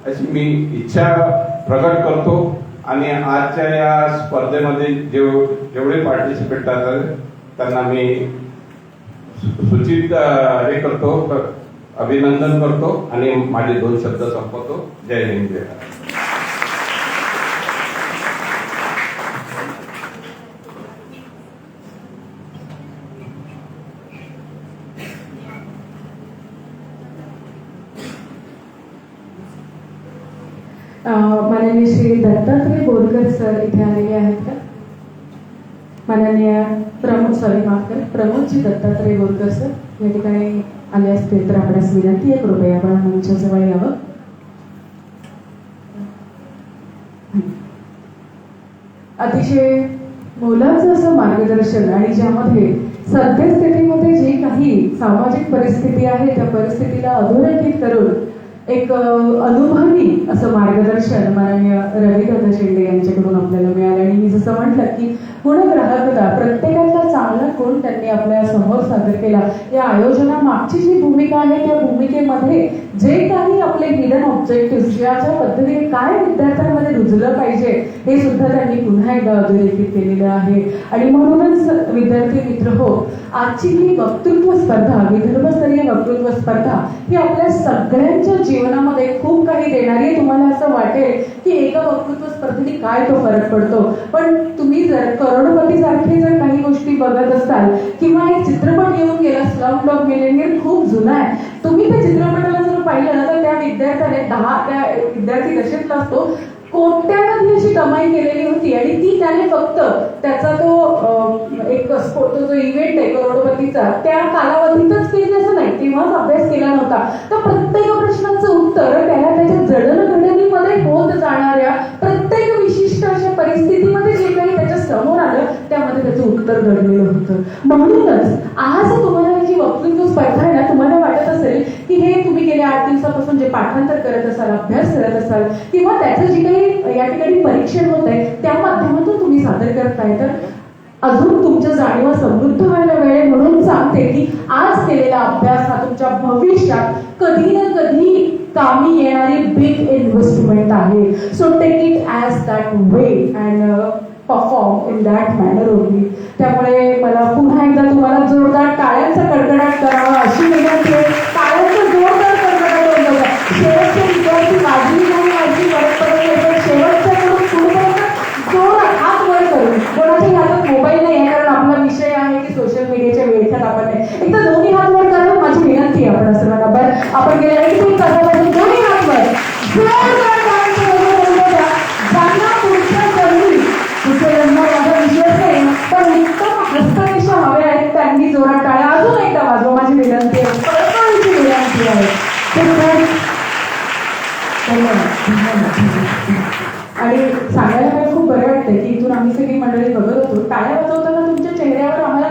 अशी मी इच्छा प्रकट करतो. आणि आजच्या या स्पर्धेमध्ये जेवढे पार्टिसिपेट झाले त्यांना मी सूचित हे करतो, अभिनंदन करतो आणि माझे 2 शब्द संपवतो. जय हिंद, जय भारत. माननीय श्री दत्तात्रय बोरकर सर इथे आलेले आहेत का? माननीय प्रमोदजी दत्तात्रय बोरकर सर या ठिकाणी आले असतील तर आपल्यास विनंती आहे, कृपया आपण मंचाजवळ यावं. अतिशय मोलाचं असं मार्गदर्शन आणि ज्यामध्ये सद्यस्थितीमध्ये जी काही सामाजिक परिस्थिती आहे त्या परिस्थितीला अधोरेखित करून एक अनुभवी असं मार्गदर्शन माननीय रविदादा शेंडे यांच्याकडून आपल्याला मिळालं. आणि मी जसं म्हटलं की गुणग्राहकता, प्रत्येकाचा चांगला गुण त्यांनी आपल्या समोर सादर केला. या आयोजनामागची जी भूमिका आहे त्या भूमिकेमध्ये जे काही आपले हिडन ऑब्जेक्टिव्ह, ज्या पद्धतीने काय विद्यार्थ्यांमध्ये रुजलं पाहिजे हे सुद्धा त्यांनी पुन्हा एकदा अधोरेखित केलेलं आहे. आणि म्हणूनच विद्यार्थी मित्र हो, आजची ही वक्तृत्व स्पर्धा, विदर्भस्तरीय वक्तृत्व स्पर्धा ही आपल्या सगळ्यांच्या जीवनामध्ये खूप काही देणारी आहे. तुम्हाला असं वाटेल की एका वक्तृत्व स्पर्धेने काय तो फरक पडतो, पण तुम्ही जर करोडपती सारखे जर काही गोष्टी बघत असाल किंवा एक चित्रपट येऊन गेला स्लमडॉग मिलेनियर, खूप जुना आहे, तुम्ही त्या चित्रपटाला जर पाहिलं ना तर त्या विद्यार्थ्याने त्या विद्यार्थी दशेतला असतो कोट्यावधी अशी कमाई केलेली होती आणि ती त्याने फक्त त्याचा तो जो इव्हेंट आहे करोडपतीचा त्या कालावधीतच केली असं नाही, तेव्हाच अभ्यास केला नव्हता. तर प्रत्येक प्रश्नाचं उत्तर त्याला त्याच्या जडणघडणीमध्ये होत जाणाऱ्या प्रत्येक विशिष्ट अशा परिस्थितीमध्ये जे काही त्याच्या समोर आलं त्यामध्ये त्याचं उत्तर दडलेलं होतं. म्हणूनच आज तुम्हाला जी वक्तृत्व स्पर्धा आहे ना, तुम्हाला वाटत असेल की हे तुम्ही गेल्या 8 दिवसापासून जे पाठांतर करत असाल, अभ्यास करत असाल किंवा त्याचं जी काही या ठिकाणी परीक्षण होत आहे त्या माध्यमातून तुम्ही सादर करताय, तर अजून तुमच्या जाणीवा समृद्ध व्हायला वेळ म्हणून सांगते की आज केलेला अभ्यास हा तुमच्या भविष्यात कधी ना कधी कामी येणारी बिग इन्व्हेस्टमेंट आहे. So take it as that way and perform in that manner only. त्यामुळे मला पुन्हा एकदा तुम्हाला जोरदार टाळ्यांचा कडकडाट करावा अशी विनंती आहे. टाळ्यांचा जोरदार कडकडाट होता. शेवटचे विद्यार्थी वाजवी नाही वाजवी परत शेवटच्याकडून पुढेपर्यंत जोरात हात वर करून, कोणाच्याही हातात मोबाईल नाही आहे कारण आपला विषय आहे की सोशल मीडियाच्या वेळेत आपण नाही, एकदा दोन्ही हात वर करून माझी विनंती आहे आपण सर्वांना. बरं, आपण गेल्या 1 तासापासून दोन्ही हात वर जोरदार टाळ्यांचा गजर द्या. ज्यांना पुढच्या संधी माझा विश्वास नाही पण उत्तम हस्तरेषा हव्या आहेत त्यांनी जोरात टाळ्या अजून एकदा वाजवा माझी विनंती आहे, कळकळीची विनंती आहे. आणि सांगायला मला खूप बरं वाटतंय की इथून आम्ही सगळी मंडळी बघत होतो, टाळ्या वाजवताना तुमच्या चेहऱ्यावर आम्हाला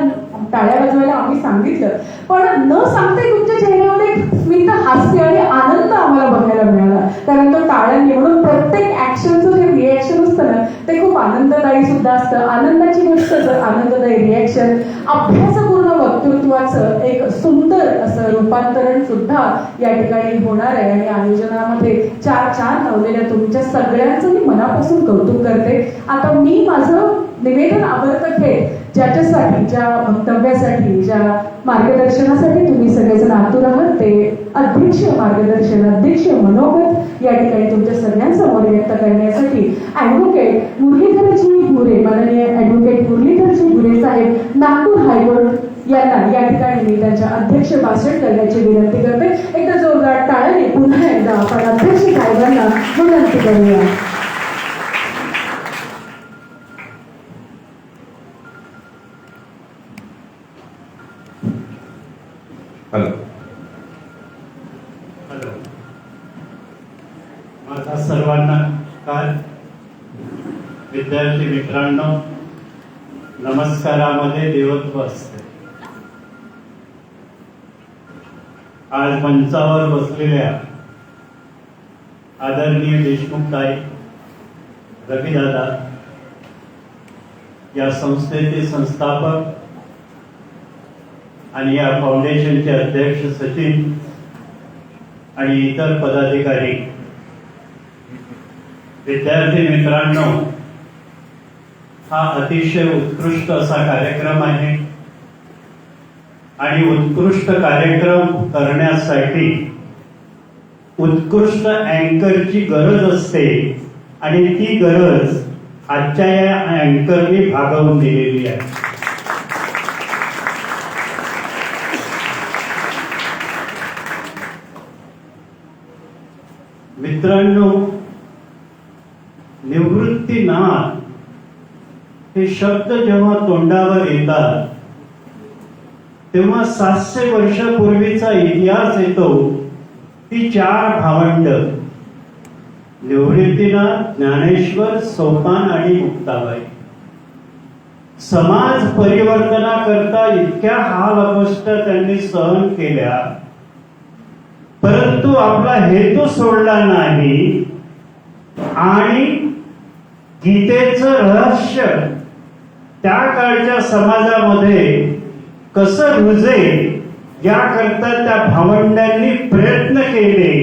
टाळ्या वाजवायला आम्ही सांगितलं, पण न सांगते तुमच्या चेहऱ्यावर एक स्मित हास्य आणि आनंद आम्हाला बघायला मिळाला. कारण तो टाळ्यांनी, म्हणून प्रत्येक ऍक्शनचं जे रिएक्शन असतं ना ते खूप आनंददायी सुद्धा असतं. आनंदाची गोष्ट आनंददायी रिएक्शन, अभ्यासपूर्ण वक्तृत्वाचं एक सुंदर असं रूपांतरण सुद्धा या ठिकाणी होणार आहे. आणि आयोजनामध्ये 4 छान लावलेल्या तुमच्या सगळ्यांचं मी मनापासून कौतुक करते. आता मी माझं निवेदन आवर्त घेत ज्याच्यासाठी, ज्या वक्तव्यासाठी, ज्या मार्गदर्शनासाठी तुम्ही सगळेजण आतुर आहात ते अध्यक्ष मार्गदर्शन, अध्यक्ष मनोगत या ठिकाणी तुमच्या सगळ्यांसमोर व्यक्त करण्यासाठी ॲडव्होकेट मुरलीधरजी भुरे, माननीय ॲडव्होकेट मुरलीधरजी भुरे साहेब, नागपूर हायकोर्ट यांना या ठिकाणी मी त्यांच्या अध्यक्ष भाषण करण्याची विनंती करते. एकदा जोरदार टाळ्याने पुन्हा एकदा आपण अध्यक्ष साहेबांना विनंती करूया. हॅलो. हॅलो. माझा सर्वांना काल विद्यार्थी मित्रांनो नमस्कारामध्ये देवत्व असते. आज मंचावर बसलेल्या आदरणीय देशमुख ताई, रविदादा या संस्थेचे संस्थापक आणि या फाउंडेशनचे अध्यक्ष सचिन आणि इतर पदाधिकारी, विद्यार्थी मित्रांनो, हा अतिशय उत्कृष्ट असा कार्यक्रम आहे आणि उत्कृष्ट कार्यक्रम करण्यासाठी उत्कृष्ट अँकरची गरज असते आणि ती गरज आजच्या या अँकरनी भागवून दिलेली आहे. मित्रांनो, निवृत्तीनाथ हे शब्द जेव्हा तोंडावर येतात तेव्हा 700 वर्षापूर्वीचा इतिहास येतो. ती 4 भावंड निवृत्तीनाथ, ज्ञानेश्वर, सोपान आणि मुक्ताबाई समाज परिवर्तनाकरता इतक्या हाल अवस्था त्यांनी सहन केल्या, परंतु आपला हेतू सोडला नाही आणि गीतेचं रहस्य त्या काळच्या समाजामध्ये कसं रुजेल याकरता त्या भावंडांनी प्रयत्न केले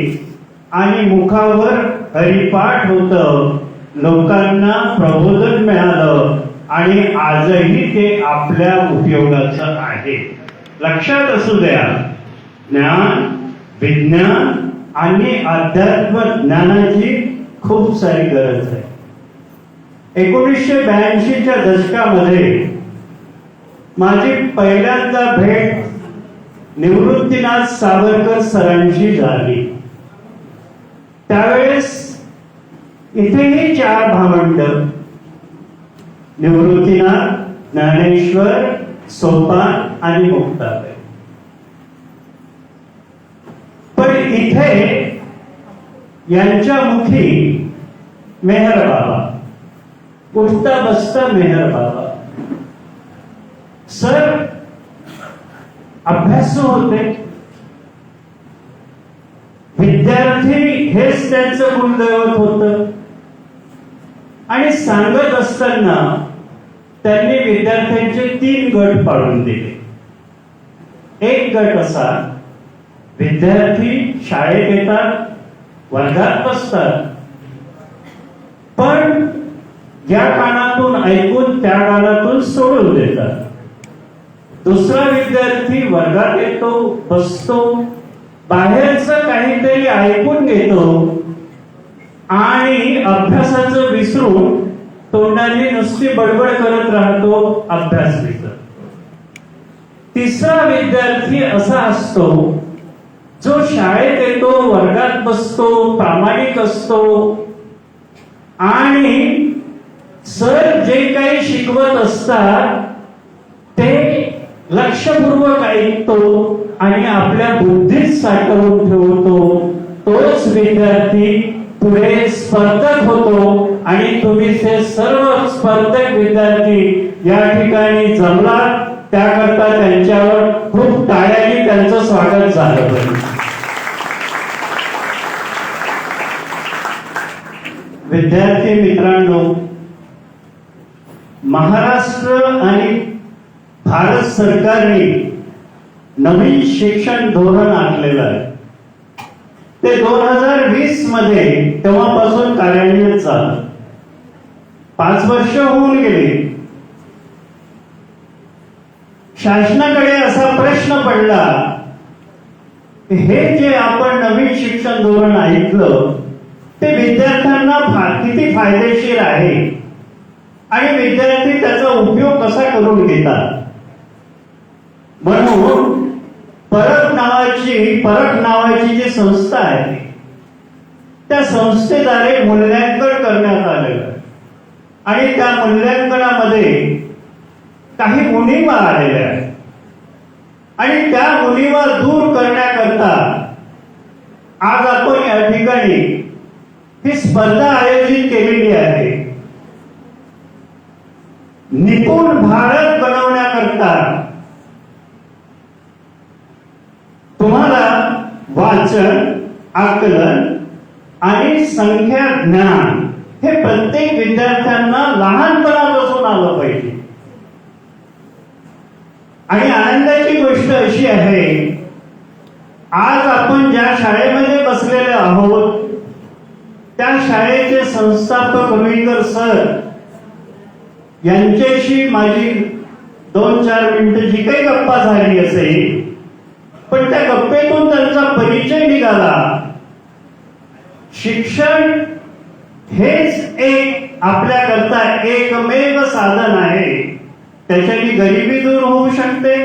आणि मुखावर हरिपाठ होतं, लोकांना प्रबोधन मिळालं आणि आजही ते आपल्या उपयोगाचं आहे. लक्षात असू द्या, ज्ञान, विज्ञान आणि अध्यात्म ज्ञानाची खूप सारी गरज आहे. 1982च्या दशकामध्ये माझी पहिल्यांदा भेट निवृत्तीनाथ सावरकर सरांशी झाली. त्यावेळेस इथेही 4 भावंड निवृत्तीनाथ, ज्ञानेश्वर, सोपान आणि मुक्ताबाई. पण इथे यांच्या मुखी मेहर बाबा, उठता बसता मेहर बाबा. सर अभ्यासू होते, विद्यार्थी हेच त्यांचं कुलदैवत होतं आणि सांगत असताना त्यांनी विद्यार्थ्यांचे 3 गट पाडून दिले. एक गट असा, विद्यार्थी शाळेत येतात, वर्गात बसतात, पण या कानातून ऐकून त्या कानातून सोडून देतात. दुसरा विद्यार्थी वर्गात येतो, बसतो, बाहेरचं काहीतरी ऐकून घेतो आणि अभ्यासाचं विसरून तोंडाने नुसती बडबड करत राहतो, अभ्यास विसरतो. तिसरा विद्यार्थी असा असतो जो शाळेत येतो, वर्गात बसतो, प्रामाणिक असतो आणि सर जे काही शिकवत असतात ते लक्षपूर्वक ऐकतो आणि आपल्या बुद्धीत साठवून ठेवतो. तोच विद्यार्थी पुढे स्पर्धक होतो आणि तुम्ही ते सर्व स्पर्धक विद्यार्थी या ठिकाणी जमलात, त्याकरता त्यांच्यावर खूप टाळ्यांनी त्यांचं स्वागत झालं पाहिजे. विद्यार्थी मित्रांनो, महाराष्ट्र आणि भारत सरकारने नवीन शिक्षण धोरण आणलेलं आहे. ते 2020 मध्ये तेव्हापासून कार्यान्वित झालं. 5 वर्ष होऊन गेली. शासनाकडे असा प्रश्न पडला, हे जे आपण नवीन शिक्षण धोरण ऐकलं ते विद्यार्थ्यांना किती फायदेशीर आहे आणि विद्यार्थी त्याचा उपयोग कसा करून घेतात. म्हणून परख नावाची जी संस्था आहे त्या संस्थेद्वारे मूल्यांकन करण्यात आलेलं आहे आणि त्या मूल्यांकनामध्ये काही उणीवा आलेल्या आहेत आणि त्या उणीवा दूर करण्याकरता आज आपण या ठिकाणी ही स्पर्धा आयोजित केलेली आहे. निपुण भारत बनवण्याकरता तुम्हाला वाचन, आकलन आणि संख्या ज्ञान हे प्रत्येक विद्यार्थ्यांना लहानपणापासून आलं पाहिजे. आणि आनंदाची गोष्ट अशी आहे, आज आपण ज्या शाळेमध्ये बसलेले आहोत त्या शाळेचे संस्थापक रुईकर सर यांच्याशी माझी 2-4 मिनिटं जी काही गप्पा झाली असेल, पण त्या गप्पेतून त्यांचा परिचय निघाला. शिक्षण हेच एक आपल्याकरता एकमेव साधन आहे. त्याच्याने गरिबी दूर होऊ शकते,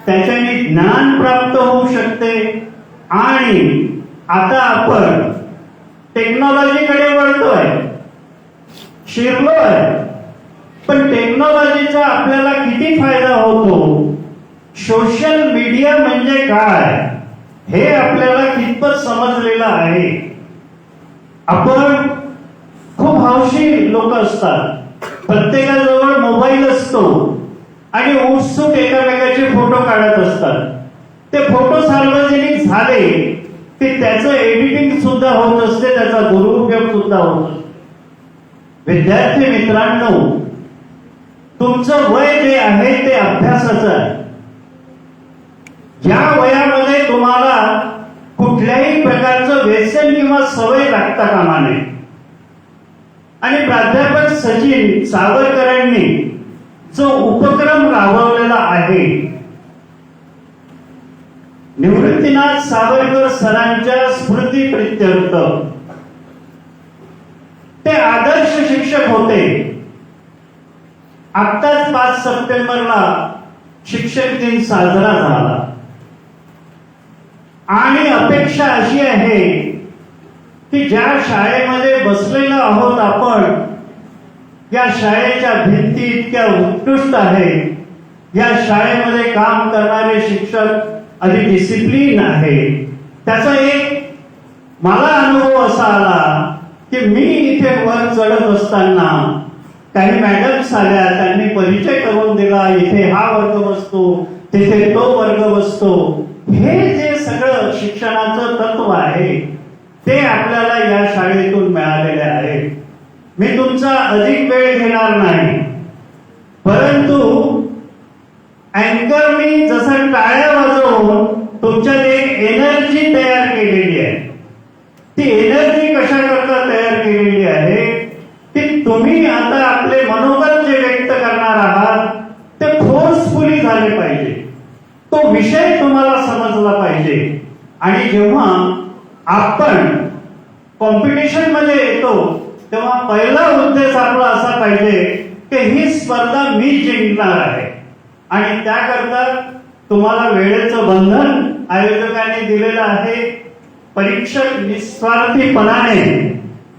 त्याच्याने ज्ञान प्राप्त होऊ शकते. आणि आता आपण टेक्नॉलॉजीकडे वळतोय, शिरलोय. पण टेक्नॉलॉजीचा आपल्याला किती फायदा होतो, सोशल मीडिया म्हणजे काय हे आपल्याला कितपत समजलेलं आहे. आपण खूप हौशी लोक असतात, प्रत्येकाजवळ मोबाईल असतो आणि उत्सुक एकामेकाचे फोटो काढत असतात. ते फोटो सार्वजनिक झाले की त्याचं एडिटिंग सुद्धा होत असते, त्याचा दुरुपयोग सुद्धा होत असतो. विद्यार्थी मित्रांनो, तुमचं वय जे आहे ते अभ्यासाचं आहे. या वयामध्ये तुम्हाला कुठल्याही प्रकारचं व्यसन किंवा सवय लागता कामा नये. आणि प्राध्यापक सचिन सावरकरांनी जो उपक्रम राबवलेला आहे, निवृत्तीनाथ सावरकर सरांच्या स्मृती प्रित्यर्थ, ते आदर्श शिक्षक होते. आत्ताच 5 सप्टेंबरला शिक्षक दिन साजरा झाला. आणि अपेक्षा अशी आहे की ज्या शाळेमध्ये बसलेलो आहोत आपण, या शाळेच्या भिंती इतक्या उत्कृष्ट आहेत, या शाळेमध्ये काम करणारे शिक्षक अधिक डिसिप्लिन आहे. त्याचा एक मला अनुभव असा आला की मी इथे वर चढत असताना काही मॅडम्स आल्या, त्यांनी परिचय करून दिला, इथे हा वर्ग बसतो, तिथे तो वर्ग बसतो. हे जे सगळं शिक्षणाचं तत्व आहे ते आपल्याला या शाळेतून मिळालेले आहे. मी तुमचा अधिक वेळ घेणार नाही, परंतु अँकरनी जसं टाळ्या वाजवून तुमच्यात एक एनर्जी तयार केलेली आहे. ती एनर्जी कशा करता तयार केलेली आहे की तुम्ही आता आपले मनोगत जे व्यक्त करणार आहात ते फोर्सफुली झाले पाहिजे. तो विषय तुम्हाला समजला पाहिजे. आणि जेव्हा आपण कॉम्पिटिशन मध्ये येतो तेव्हा पहिला उद्देश आपला असा पाहिजे की ही स्पर्धा मी जिंकणार आहे. आणि त्याकरता तुम्हाला वेळेचं बंधन आयोजकांनी दिलेलं आहे. परीक्षक निस्वार्थीपणाने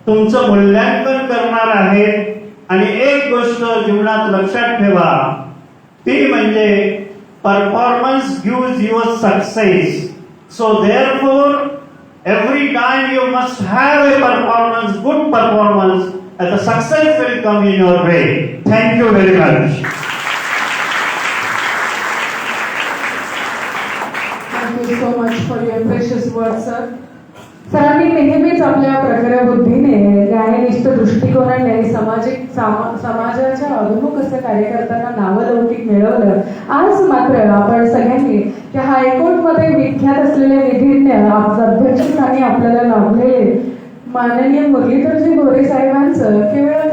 तुमचं मूल्यांकन करणार आहेत. आणि एक गोष्ट जीवनात लक्षात ठेवा, ती म्हणजे performance gives your success. So therefore every time you must have a performance, good performance, and the success will come in your way. Thank you very much. Thank you so much for your precious words, sir. सरांनी नेहमीच आपल्या प्रखर बुद्धीने, न्यायनिष्ठ दृष्टिकोनाने आणि समाजाच्या अभिमुख असं कार्यकर्त्यांना नावलौकिक मिळवलं. आज मात्र आपण सगळ्यांनी त्या हायकोर्टमध्ये विख्यात असलेले विधिज्ञ अध्यक्षस्थानी आपल्याला लाभलेले माननीय मुरलीधरजी गोरे साहेबांचं केवळ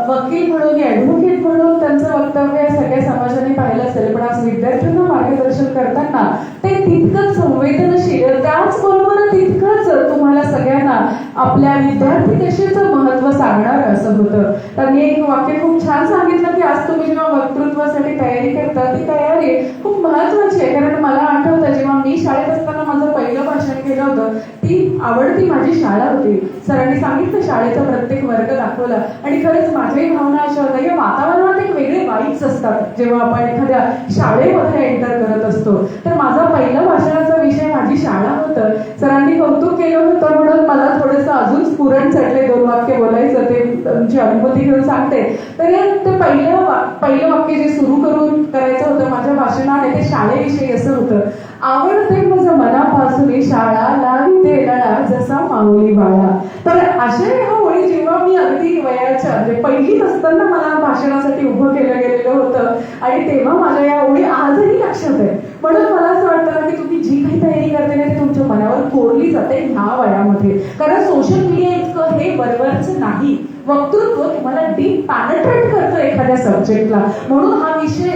वकील म्हणून, ऍडव्होकेट म्हणून त्यांचं वक्तव्य सगळ्या समाजाने पाहिलं असेल, पण आज विद्यार्थ्यांना मार्गदर्शन करताना ते तितकंच संवेदनशील, त्याचबरोबर तितकंच तुम्हाला सगळ्यांना आपल्या विद्यार्थी दशेचं महत्व सांगणार असं होतं. त्यांनी एक वाक्य खूप छान सांगितलं की आज तुम्ही जेव्हा वक्तृत्वासाठी तयारी करता, ती तयारी खूप महत्वाची आहे. कारण मला आठवतं जेव्हा मी शाळेत असताना माझं पहिलं भाषण केलं होतं, ती आवडती माझी शाळा होती. सरांनी सांगितलं शाळेचा प्रत्येक वर्ग दाखवला आणि खरंच माझ्याही भावना अशा होत्या की वातावरणात एक वेगळे वाईब्स असतात जेव्हा आपण एखाद्या शाळेमध्ये एंटर करत असतो. तर माझा पहिला भाषणाचा विषय माझी शाळा होतं. सरांनी कौतुक केलं होतं म्हणून मला थोडंसं अजून स्फुरण चढले, 2 वाक्य बोलायचं, ते तुमची अनुभूती घेऊन सांगते. तर ते पहिलं वाक्य जे सुरू करून करायचं होतं माझ्या भाषणाने ते शाळेविषयी असं होतं, आवडते माझं मनापासून शाळा, लाविते लळा जसा माऊली बाळा. तर अशा ह्या ओळी जेव्हा मी अगदी वयाच्या म्हणजे पहिलीत असताना मला भाषणासाठी उभं केलं गेलेलं होतं आणि तेव्हा माझ्या या ओळी आजही लक्षात आहे. म्हणून मला असं वाटतं ना की तुम्ही जी काही तयारी करते ना ती तुमच्या मनावर कोरली जाते ह्या वयामध्ये. कारण सोशल मीडिया इतकं हे बरोबरच नाही. वक्तृत्व तुम्हाला डीप पॅनेट्रेट करतो एखाद्या सब्जेक्टला. म्हणून हा विषय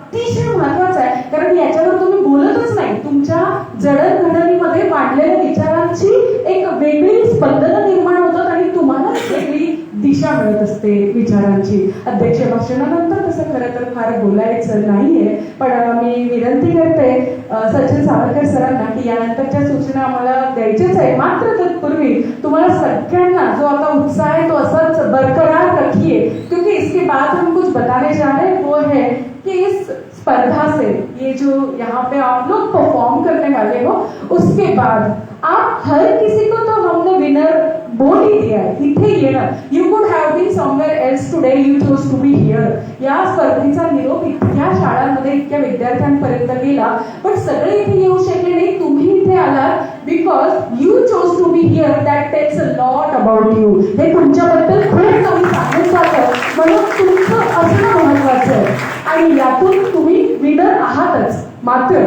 अतिशय महत्वाचं आहे, कारण याच्यावर तुम्ही बोलतच नाही. तुमच्या जडणघडणीमध्ये मांडलेल्या विचारांची एक वेगळी स्पंदनं निर्माण होतात आणि तुम्हाला वेगळी दिशा मिळत असते विचारांची. अध्यक्ष भाषणानंतर तसं खरं तर फार बोलायचं नाहीये, पण मी विनंती करते सचिन सावरकर सरांना की यानंतरच्या सूचना आम्हाला द्यायच्याच आहे. मात्र तत्पूर्वी तुम्हाला सगळ्यांना जो आता उत्साह है तो असाच बरकरार रखिए, क्योंकि इसके बाद हम कुछ बताने जा रहे हैं. वो है कि इस स्पर्धा से ये जो यहाँ पे आप लोग परफॉर्म करने वाले हो, उसके बाद आप हर किसी को तो हमने विनर बोल ही दिया है. इथे येणं, you could have been somewhere else today, you chose to be here. या स्पर्धेचा निरोप इतक्या शाळांमध्ये इतक्या विद्यार्थ्यांपर्यंत गेला, पण सगळे इथे येऊ शकले नाही. तुम्ही इथे आलात because you chose to be here. That tells a lot about you. हे तुमच्याबद्दल खूप काही सांगून जातं, म्हणून तुमचं असणं महत्वाचं आहे आणि यातून तुम्ही विनर आहातच. मात्र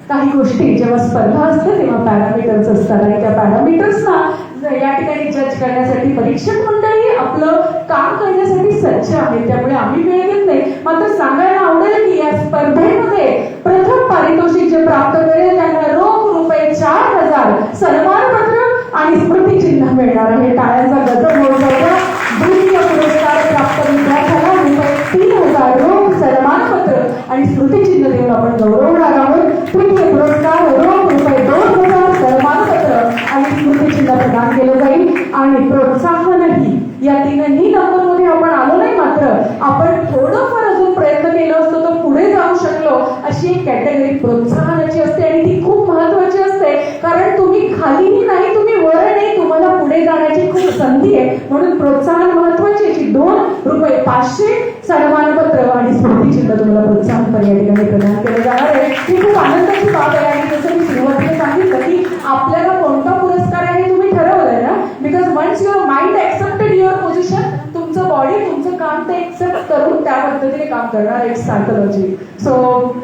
काही गोष्टी जेव्हा स्पर्धा असते तेव्हा पॅरामीटर्स असतात आणि त्या पॅरामीटर्सना या ठिकाणी जज करण्यासाठी परीक्षक मंडळी आपलं काम करण्यासाठी सज्ज आहे. त्यामुळे आम्ही वेळ घेत नाही. मात्र सांगायला आवडेल की या स्पर्धेमध्ये प्रथम पारितोषिक जे प्राप्त करेल त्यांना रोख रुपये 4,000, सन्मानपत्र आणि स्मृतिचिन्ह मिळणार आहे. टाळ्यांचा गजर होऊ जाऊया. द्वितीय पुरस्कार प्राप्त विद्यार्थ्याला रुपये 3,000 रोख, सन्मानपत्र आणि स्मृतिचिन्ह देऊन आपण गौरवणार आहोत. तृतीय पुरस्कार रोख रुपये 2,000, सन्मानपत्र आणि स्मृतिचिन्ह प्रदान केलं जाईल. आणि प्रोत्साहनही या तीनही नंबरमध्ये आपण आलो नाही, मात्र आपण थोडंफार अजून प्रयत्न केला असतो तर पुढे जाऊ शकलो अशी एक कॅटेगरी प्रोत्साहनाची असते आणि ती खूप महत्वाची असते. कारण तुम्ही खालीही नाही, तुम्ही वर नाही, तुम्हाला पुढे जाण्याची खूप संधी आहे. म्हणून प्रोत्साहन महत्वाची. याची 2 रुपये 500, सन्मानपत्र आणि स्मृतिचिन्ह तुम्हाला प्रोत्साहन या ठिकाणी प्रदान केलं जाणार आहे. ही खूप आनंदाची बाब आहे. आणि जसं मी सुरुवातीला सांगितलं की आपल्याला कोणता पुरस्कार आहे हे तुम्ही ठरवलंय ना, because once your mind accepted your position, तुमचं बॉडी तुमचं काम ते एक्सेप्ट करून त्या पद्धतीने काम करणार एक सायकोलॉजी. सो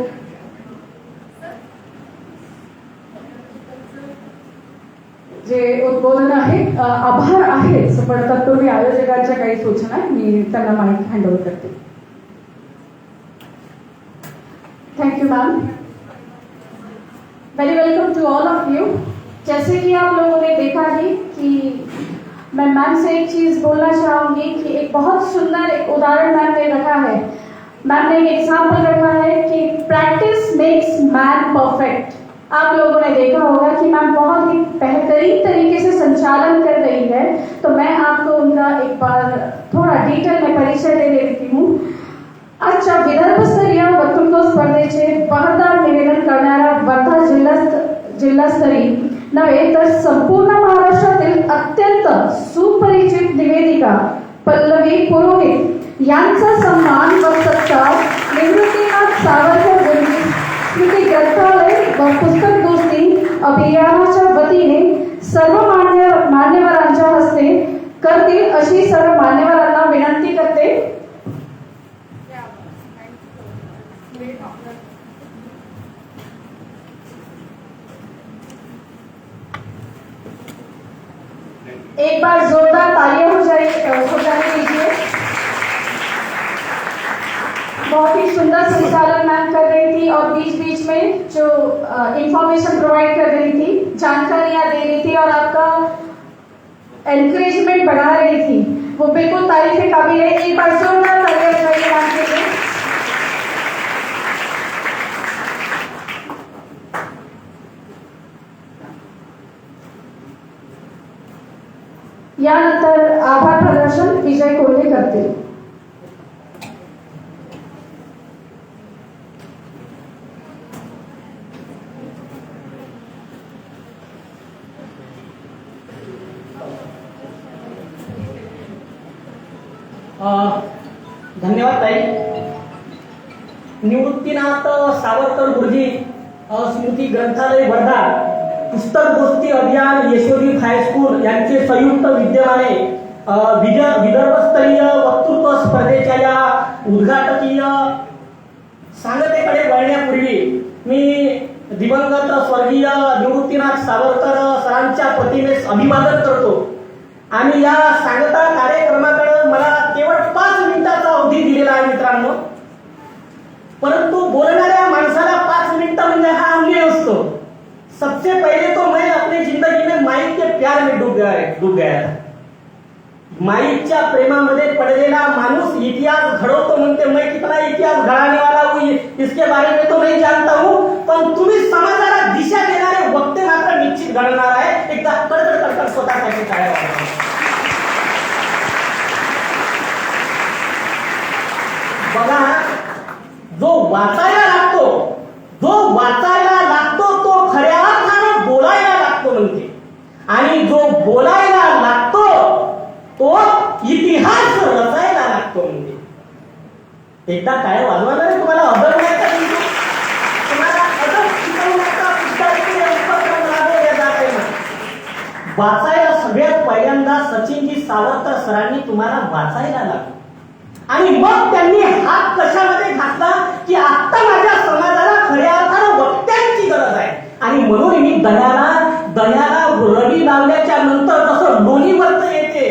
जे उद्बोधन आहे आभार आहेच, पण तत्पूर्वी आयोजकांच्या काही सूचना मी त्यांना माहिती हँडओव्हर करते. Thank you ma'am. Very welcome to all of you. जैसे कि आप लोगों ने देखा ही कि मैं मैम से एक चीज बोलना चाहूंगी कि एक बहुत सुंदर एक उदाहरण मैम ने रखा है. मैम ने एक एग्जाम्पल रखा है कि प्रैक्टिस मेक्स मैन परफेक्ट. आप लोगों ने देखा होगा कि मैम बहुत ही बेहतरीन तरीके से संचालन कर रही है. तो मैं आपको उनका एक बार थोड़ा डिटेल में परिचय दे देती हूँ. आजच्या विदर्भस्तरीय वक्तृत्व स्पर्धेचे बहारदार निवेदन करणाऱ्या वर्धा जिल्हास्तरीय नव्हे तर संपूर्ण महाराष्ट्रातील अत्यंत सुपरिचित निवेदिका पल्लवी पुरोहित यांचा सन्मान व सत्कार निवृत्तीनाथ सावरकर गुरुजी स्मृती ग्रंथालय व पुस्तक दोस्ती अभियानाच्या वतीने सर्व मान्यवरांच्या हस्ते करतील अशी सर्व मान्यवरांना विनंती करते. एक बार जोरदार तालियां हो जाने दीजिए. बहुत ही सुंदर संचालन मैम कर रही थी और बीच बीच में जो इंफॉर्मेशन प्रोवाइड कर रही थी, जानकारियां दे रही थी और आपका एनकरेजमेंट बढ़ा रही थी, वो बिल्कुल तारीफ के काबिल है. एक बार जोरदार तालियां हो जाइए मैम के लिए. यानंतर आभार प्रदर्शन विजय कोल्हे करतील. धन्यवाद ताई. निवृत्तीनाथ सावरकर गुरुजी स्मृती ग्रंथालय वर्धा पुस्तक गोष्टी अभियान यशोदी हायस्कूल यांचे संयुक्त विद्यमाने विदर्भस्तरीय वक्तृत्व स्पर्धेच्या या उद्घाटकीय सांगतेकडे वळण्यापूर्वी मी दिवंगत स्वर्गीय निवृत्तीनाथ सावरकर सरांच्या प्रतिमेस अभिवादन करतो. आणि या सांगता कार्यक्रमाकडे मला केवळ 5 मिनिटाचा अवधी दिलेला आहे मित्रांनो. परंतु बोलणाऱ्या माणसाला 5 मिनिटं म्हणजे हा अन्याय असतो. सबसे पहले तो मैं अपनी जिंदगी में माइक के प्यार में डूब गया था. माईकच्या प्रेमामध्ये पडलेला माणूस इतिहास घडवतो म्हणते. मैं कितना इतिहास घडाने वाला हूँ इसके बारे में तो नहीं जानता हूँ, पण तुम्ही समाजाला दिशा देणारे वक्ते मात्र निश्चित घडणार आहे. एकदा कडकड कडकड स्वतःसाठी काय बघा, जो वाचायला लागतो तो खऱ्या अर्थानं बोलायला लागतो म्हणते, आणि जो बोलायला लागतो तो इतिहास रचायला लागतो म्हणते. एकदा काय वाजवणार आहे तुम्हाला अदरण्याचा तुम्हाला अदर शिकवण्याचा उपक्रम राबवला जात आहे ना. वाचायला सगळ्यात पहिल्यांदा सचिनजी सावरकर सरांनी तुम्हाला वाचायला लागलं, आणि मग त्यांनी हात कशामध्ये घातला की आता माझ्या समाजाला खऱ्या अर्थानं वक्त्यांची गरज आहे. आणि म्हणून मी दह्याला रवी लावल्याच्या नंतर जसं लोणीवरच येते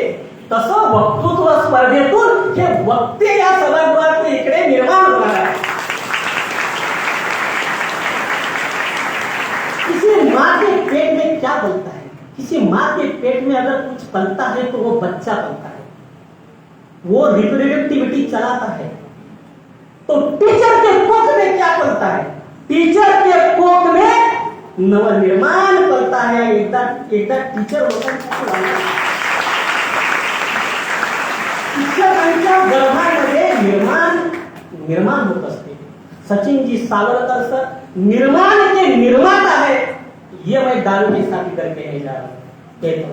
तसं वक्तृत्व स्पर्धेतून हे वक्ते या सभागृहात इकडे निर्माण होणार आहे. किसी माँ के पेट में क्या पलता है, किसी माँ के पेट में अगर कुछ पलता है तो वो बच्चा पलता है, वो रिप्रोडक्टिविटी चलाता है. तो टीचर के कोख में क्या पलता है, टीचर के कोख में नवनिर्माण पलता है. एकदा टीचर लोकांसाठी शिक्षकांच्या गर्भामध्ये निर्माण होत असते. सचिनजी सावरकर सर निर्माण के निर्माता है. ये मैं दारू के साथी करके नहीं जा रहा.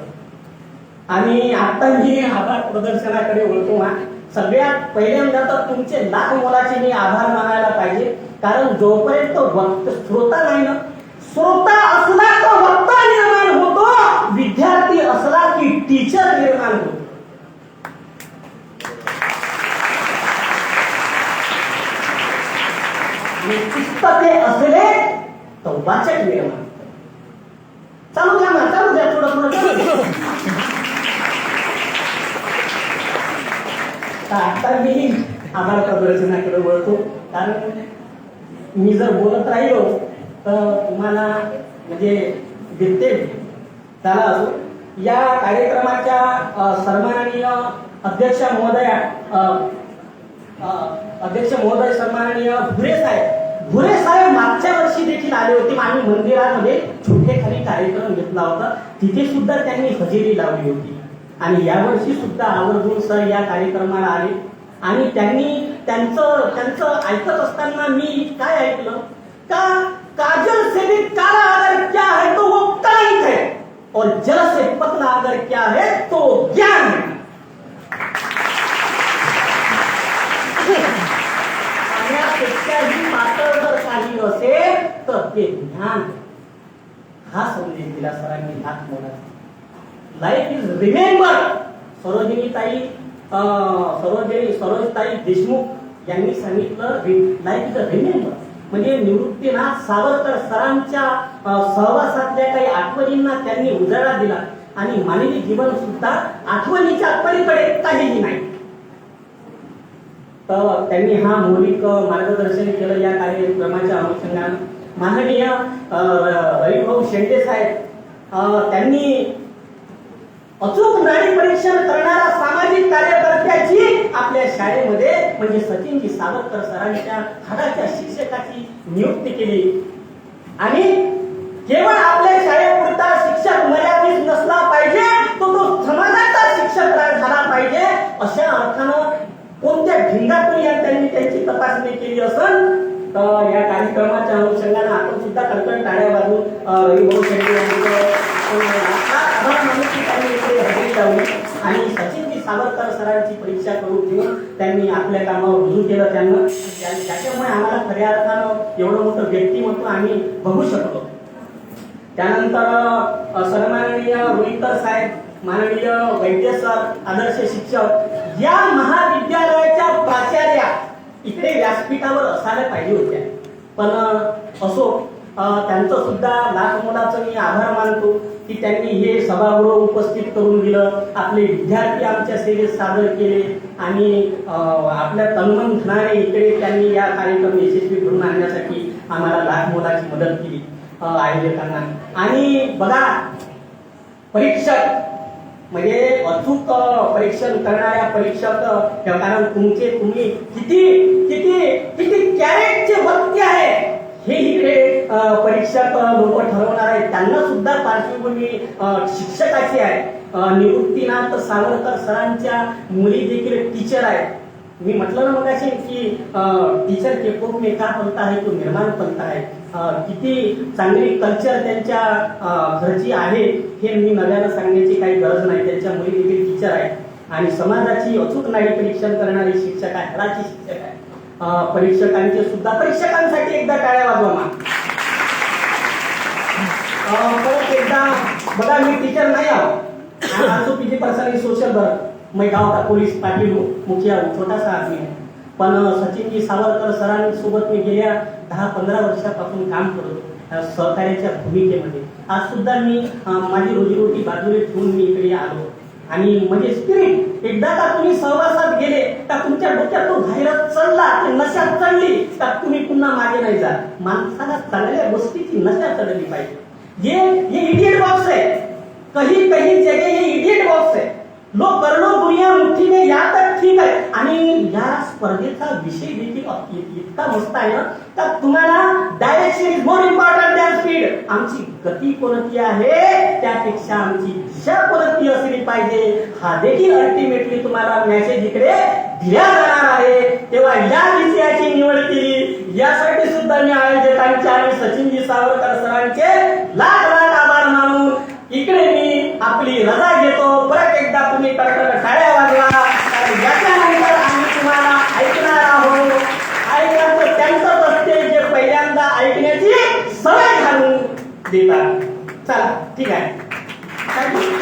आणि आता मी आभार प्रदर्शनाकडे वळतो. सगळ्यात पहिल्यांदा तर तुमचे लाख मोलाचे मी आभार मानायला पाहिजे, कारण जोपर्यंत वक्त श्रोता नाही ना, श्रोता असला तर वक्ता निर्माण होतो, विद्यार्थी असला की टीचर निर्माण होतो. पुस्तके असले तर वाचक निर्माण. चालू द्या थोडं आता मी आभार प्रदर्शनाकडे वळतो, कारण मी जर बोलत राहिलो तर तुम्हाला म्हणजे दिसते त्याला असो. या कार्यक्रमाच्या सन्माननीय अध्यक्ष महोदय सन्माननीय भुरे साहेब मागच्या वर्षी देखील आले होते. आम्ही मंदिरामध्ये छोटेखाली कार्यक्रम घेतला होता, तिथे सुद्धा त्यांनी हजेरी लावली होती. आणि यावर्षी सुद्धा आवर्जून सर या कार्यक्रमाला आले, आणि त्यांनी त्यांचं ऐकत असताना मी काय ऐकलं का, काजल से भी काला अगर क्या है तो वो कलंक है, और जल से पतला अगर क्या है तो ज्ञान है. पाण्यापेक्षाही पातळ जर काही असेल तर ते ज्ञान. हा संदेश दिला सरांनी हात मोडा. Life is remember. Sarojtai Deshmukh यांनी सांगितलं लाईफ इज रिमेंबर म्हणजे निवृत्तीनाथ सावरकर सरांच्या सहवासातल्या काही आठवणींना त्यांनी उजाळा दिला, आणि मानवी जीवन सुद्धा आठवणीच्या पलीकडे काहीही नाही. तर त्यांनी हा मौलिक मार्गदर्शन केलं या कार्यक्रमाच्या अनुषंगाने. माननीय रविभाऊ शेंडे साहेब त्यांनी अचूक नाडी परीक्षण करणारा सामाजिक कार्यकर्त्याची आपल्या शाळेमध्ये म्हणजे सचिनजी सावरकर सरांच्या हाताच्या शिक्षकाची नियुक्ती केली. आणि केवळ आपल्या शाळेपुरता शिक्षक मर्यादित नसला पाहिजे, तो समाजाचा शिक्षक झाला पाहिजे. अशा अर्थानं कोणत्या ढिंगातून त्यांनी त्यांची तपासणी केली असेल. तर या कार्यक्रमाच्या अनुषंगाने आपण सुद्धा कडकड टाळ्या वाजवून रविभाऊ शेट्टी आणि सचिनजी सावरकर सरांची परीक्षा करून घेऊन त्यांनी आपल्या कामावर रुजू केलं. त्यांना त्याच्यामुळे आम्हाला खऱ्या अर्थानं एवढं मोठं व्यक्तिमत्व आम्ही बघू शकतो. त्यानंतर सन्माननीय रोहितर साहेब, माननीय वैद्य सर, आदर्श शिक्षक, या महाविद्यालयाच्या प्राचार्या इकडे व्यासपीठावर असायला पाहिजे होत्या, पण असो. त्यांचं सुद्धा लाख मोलाचं मी आभार मानतो की त्यांनी हे सभागृह उपस्थित करून दिलं, आपले विद्यार्थी आमच्या सेवेत सादर केले आणि आपल्या तनमन धनाने इकडे त्यांनी या कार्यक्रम यशस्वी करून आणण्यासाठी आम्हाला लाख मोलाची मदत केली आयोजकांना. आणि बघा, परीक्षक म्हणजे अचूक परीक्षण करणाऱ्या परीक्षक, कारण तुम्ही किती किती किती कॅरेटचे वक्ते आहे हे इकडे परीक्षक लोक ठरवणार आहेत. त्यांना सुद्धा पार्श्वभूमी शिक्षकाची आहे. निवृत्तीनाथ सावरकर सरांच्या मुली देखील टीचर आहेत. मी म्हटलं ना मगाशी की टीचर के कोप में का बनता है तो निर्माण बनता है. किती चांगली कल्चर त्यांच्या घरची आहे हे मी नव्यानं सांगण्याची काही गरज नाही. त्यांच्या मुली देखील टीचर आहेत आणि समाजाची अचूक नाडी परीक्षण करणारे शिक्षक आहे, हराची शिक्षक आहे. परीक्षकांचे सुद्धा, परीक्षकांसाठी एकदा टाळ्या वाजवा ना. परत एकदा बघा, मी टीचर नाही आहो, also PG person in social work. मैं गांव का पुलिस पाटिल हूँ, मुखिया हूँ, छोटा सा आदमी हूँ. पण सचिनजी सावरकर सरांसोबत मी गेल्या 10-15 वर्षापासून काम करतो सहकार्याच्या भूमिकेमध्ये. आज सुद्धा मी माझी रोजीरोटी बाजूला ठेवून मी इकडे आलो. आणि म्हणजे स्पिरिट, एकदा का तुम्ही सहवासात गेले का तुमच्या डोक्यात तो व्हायरस चढला, ते नशा चढली का तुम्ही पुन्हा मागे नाही जात. माणसाला चांगल्या गोष्टीची नशा चढली पाहिजे. ये इडियट बॉक्स है, कहीं कहीं जगह ये इडियट बॉक्स है. लोक कर लो दुनिया मुट्ठी में, या तक ठीक आहे. आणि या स्पर्धेचा विषय देखील इतका मस्त आहे ना तर तुम्हाला direction is more important than speed. आमची गती कोणती आहे त्यापेक्षा आमची दिशा कोणती असली पाहिजे हा देखील अल्टिमेटली तुम्हाला मेसेज इकडे दिला जाणार आहे. तेव्हा या विषयाची निवड केली यासाठी सुद्धा मी आयोजकांचे आणि सचिनजी सावरकर सरांचे लाख लाख आभार मानून इकडे मी आपली रजा घेतो. परत एकदा तुम्ही कडकड टाळ्या वाजवा, कारण याच्यानंतर आम्ही तुम्हाला ऐकणार आहोत. ऐकायचं त्यांचंच असते जे पहिल्यांदा ऐकण्याची सवय घालून देतात. चला ठीक आहे, थँक्यू.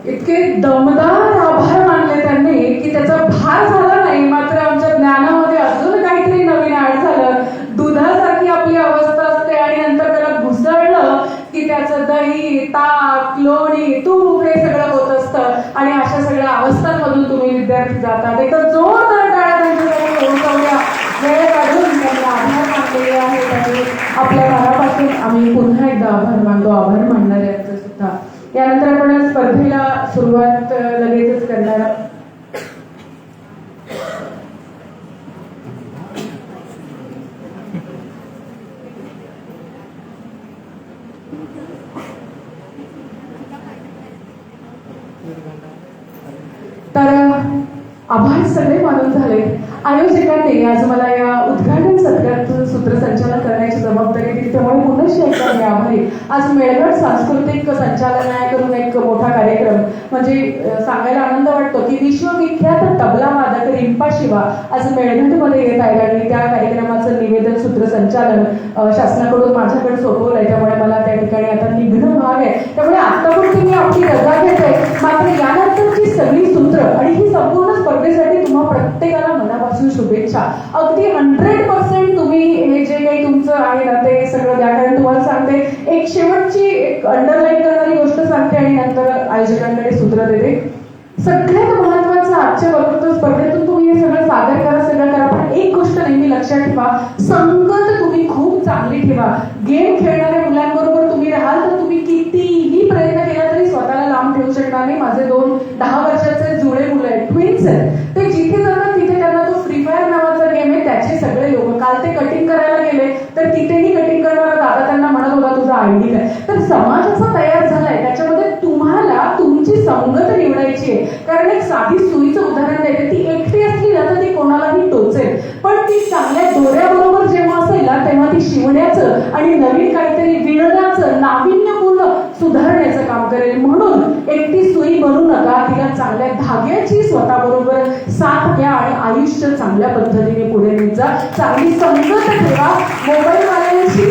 इतके दमदार आभार मानले त्यांनी की त्याचा भार झाला नाही. मात्र आमच्या ज्ञानामध्ये अजून काहीतरी नवीन ऍड झालं. दुधासारखी आपली अवस्था असते आणि नंतर त्याला घुसळलं की त्याचं दही, ताक, लोणी, तूप हे सगळं होत असतं. आणि अशा सगळ्या अवस्थांमधून तुम्ही विद्यार्थी जातात. एक जोरदार टाळ्या त्यांच्यासाठी होऊया. वेळ काढून त्यांना आभार मानलेले आहे. त्यामुळे आपल्या मनापासून आम्ही पुन्हा एकदा आभार मानतो, आभार मानणाऱ्यांचं सुद्धा. यानंतर आपण स्पर्धेला सुरुवात लगेचच करणार. तर आभार सगळे मानून झाले. आयोजकांनी आज मला या उद्घाटन सत्राचं सूत्रसंचालन करण्याची जबाबदारी दिली, त्यामुळे पुनश्च एकदा मी आभारी. आज मेळघाट सांस्कृतिक संचालनालयाकडून एक मोठा कार्यक्रम म्हणजे सांगायला आनंद वाटतो की विश्वविख्यात तबला वादक रिंपा शिवा आज मेळघाटमध्ये येत आहेत आणि त्या कार्यक्रमाचं निवेदन सूत्रसंचालन शासनाकडून माझ्याकडे सोपवलंय. त्यामुळे मला त्या ठिकाणी आता निघणं भाग आहे. त्यामुळे आतापर्यंत मी आपली रजा घेते. मात्र यानंतरची सगळी सूत्र आणि ही संपूर्ण स्पर्धेसाठी तुम्हा प्रत्येकाला मनापासून शुभेच्छा. अगदी 100% तुम्ही हे जे काही तुमचं आहे ना ते सगळं द्या. कारण तुम्हाला सांगते, एक शेवटची एक अंडरलाईन करणारी गोष्ट सांगते आणि नंतर आयोजकांकडे सूत्र देते. सगळ्यात महत्वाचं आजच्या वक्तृत्व स्पर्धेतून तुम्ही हे सगळं सादर करा, सगळं करा, पण एक गोष्ट नेहमी लक्षात ठेवा, संगत तुम्ही खूप चांगली ठेवा. गेम खेळणाऱ्या मुलांबरोबर तुम्ही राहाल तर तुम्ही कितीही प्रयत्न केला तरी स्वतःला लांब ठेवू शकणार नाही. माझे 2 10 वर्षाचे जुळे मुलं आहेत, ट्विन्स आहेत. ते जिथे जातात तिथे त्यांना तो फ्री फायर नावाचा गेम आहे त्याचे सगळे लोक. काल ते कटिंग करायला गेले तर तिथेही कटिंग करणारा दादा त्यांना म्हणत होता तुझा आयडी काय. तर समाज असा तयार झालाय, त्याच्यामध्ये तुम्हाला तुमची संगत निवडायची आहे. कारण एक साधी सुईचं उदाहरण देते, ती एकटी असली ना तर ती कोणालाही टोचेल, पण ती चांगल्या दोऱ्याबरोबर जेव्हा असेल ना तेव्हा ती शिवण्याचं आणि नवीन काहीतरी विणण्याचं, नाविन्यपूर्ण सुधारण्याचं काम करेल. म्हणून एकटी सुई बनू नका, तिला चांगल्या धाग्याची स्वतःबरोबर साथ घ्या आणि आयुष्य चांगल्या पद्धतीने पुढे नेत जा. चांगली संगत ठेवा. मोबाईल वाल्यांची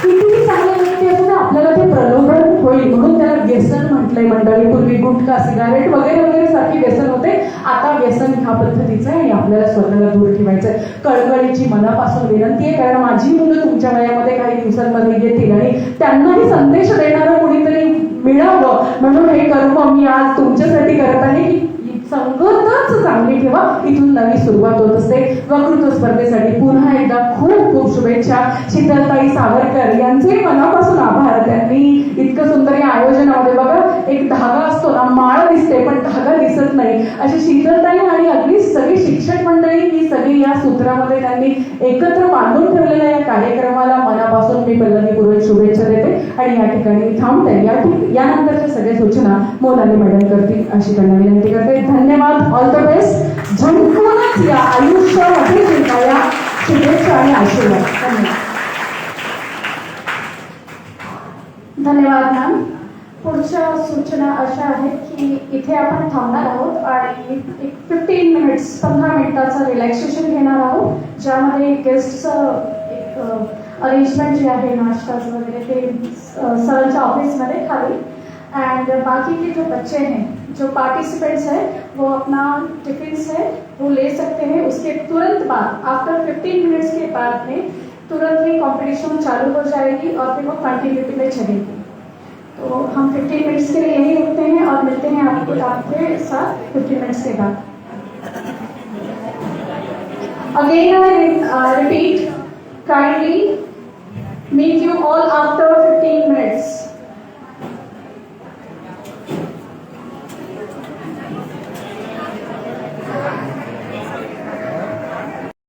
कितीही चांगल्या व्यक्ती असू आपल्याला ते प्रलोभन होईल म्हणून त्याला व्यसन म्हटलंय मंडळी. पूर्वी गुटखा, सिगारेट वगैरे वगैरे सारखी व्यसन होते, आता व्यसन ह्या पद्धतीचं आहे आणि आपल्याला स्वतःला दूर ठेवायचंय. कळकळीची मनापासून विनंती आहे, कारण माझी मुलं तुमच्या वयामध्ये काही दिवसांमध्ये येतील आणि त्यांनाही संदेश देणारं कोणीतरी मिळावं म्हणून हे कर्म मी आज तुमच्यासाठी करत आहे की संगतच चांगली ठेवा, इथून नवी सुरुवात होत असते. वक्तृत्व स्पर्धेसाठी पुन्हा एकदा खूप खूप शुभेच्छा. शीतलताई सावरकर यांचे मनापासून आभार. त्यांनी इतकं सुंदर या आयोजनामध्ये, बघा एक धागा असतो ना, माळ दिसते पण धागा दिसत नाही, अशी शीतलताई आणि अगदी सगळी शिक्षक मंडळी ही सगळी या सूत्रामध्ये त्यांनी एकत्र बांधून ठेवलेल्या या कार्यक्रमाला मनापासून मी पल्लवीपूर्वक शुभेच्छा देते आणि या ठिकाणी थांबते. यानंतरच्या सगळ्या सूचना मोनाली मॅडम करतील अशी त्यांना विनंती करते. धन्यवाद. All the best. झंकूनच या आयुष्यामध्ये जिंकाया शुभेच्छा आणि आशीर्वाद. धन्यवाद मॅम. पुढच्या सूचना अशा आहेत की इथे आपण थांबणार आहोत आणि एक 15 मिनिटाचं रिलॅक्सेशन घेणार आहोत, ज्यामध्ये गेस्टचं एक अरेंजमेंट जे आहे नाश्ताचं वगैरे ते सरांच्या ऑफिसमध्ये खाली. एंड बाकी के जो बच्चे हैं, जो पार्टिसिपेंट्स हैं, वो अपना टिफिन्स है वो ले सकते हैं. उसके तुरंत बाद आफ्टर 15 मिनट्स के बाद में तुरंत ही कॉम्पिटिशन चालू हो जाएगी और फिर वो कंटिन्यूटी में चलेगी. तो हम 15 मिनट्स के लिए यहीं रुकते हैं और मिलते हैं आपके साथ 15 मिनट्स के बाद. Again I repeat, kindly meet you all after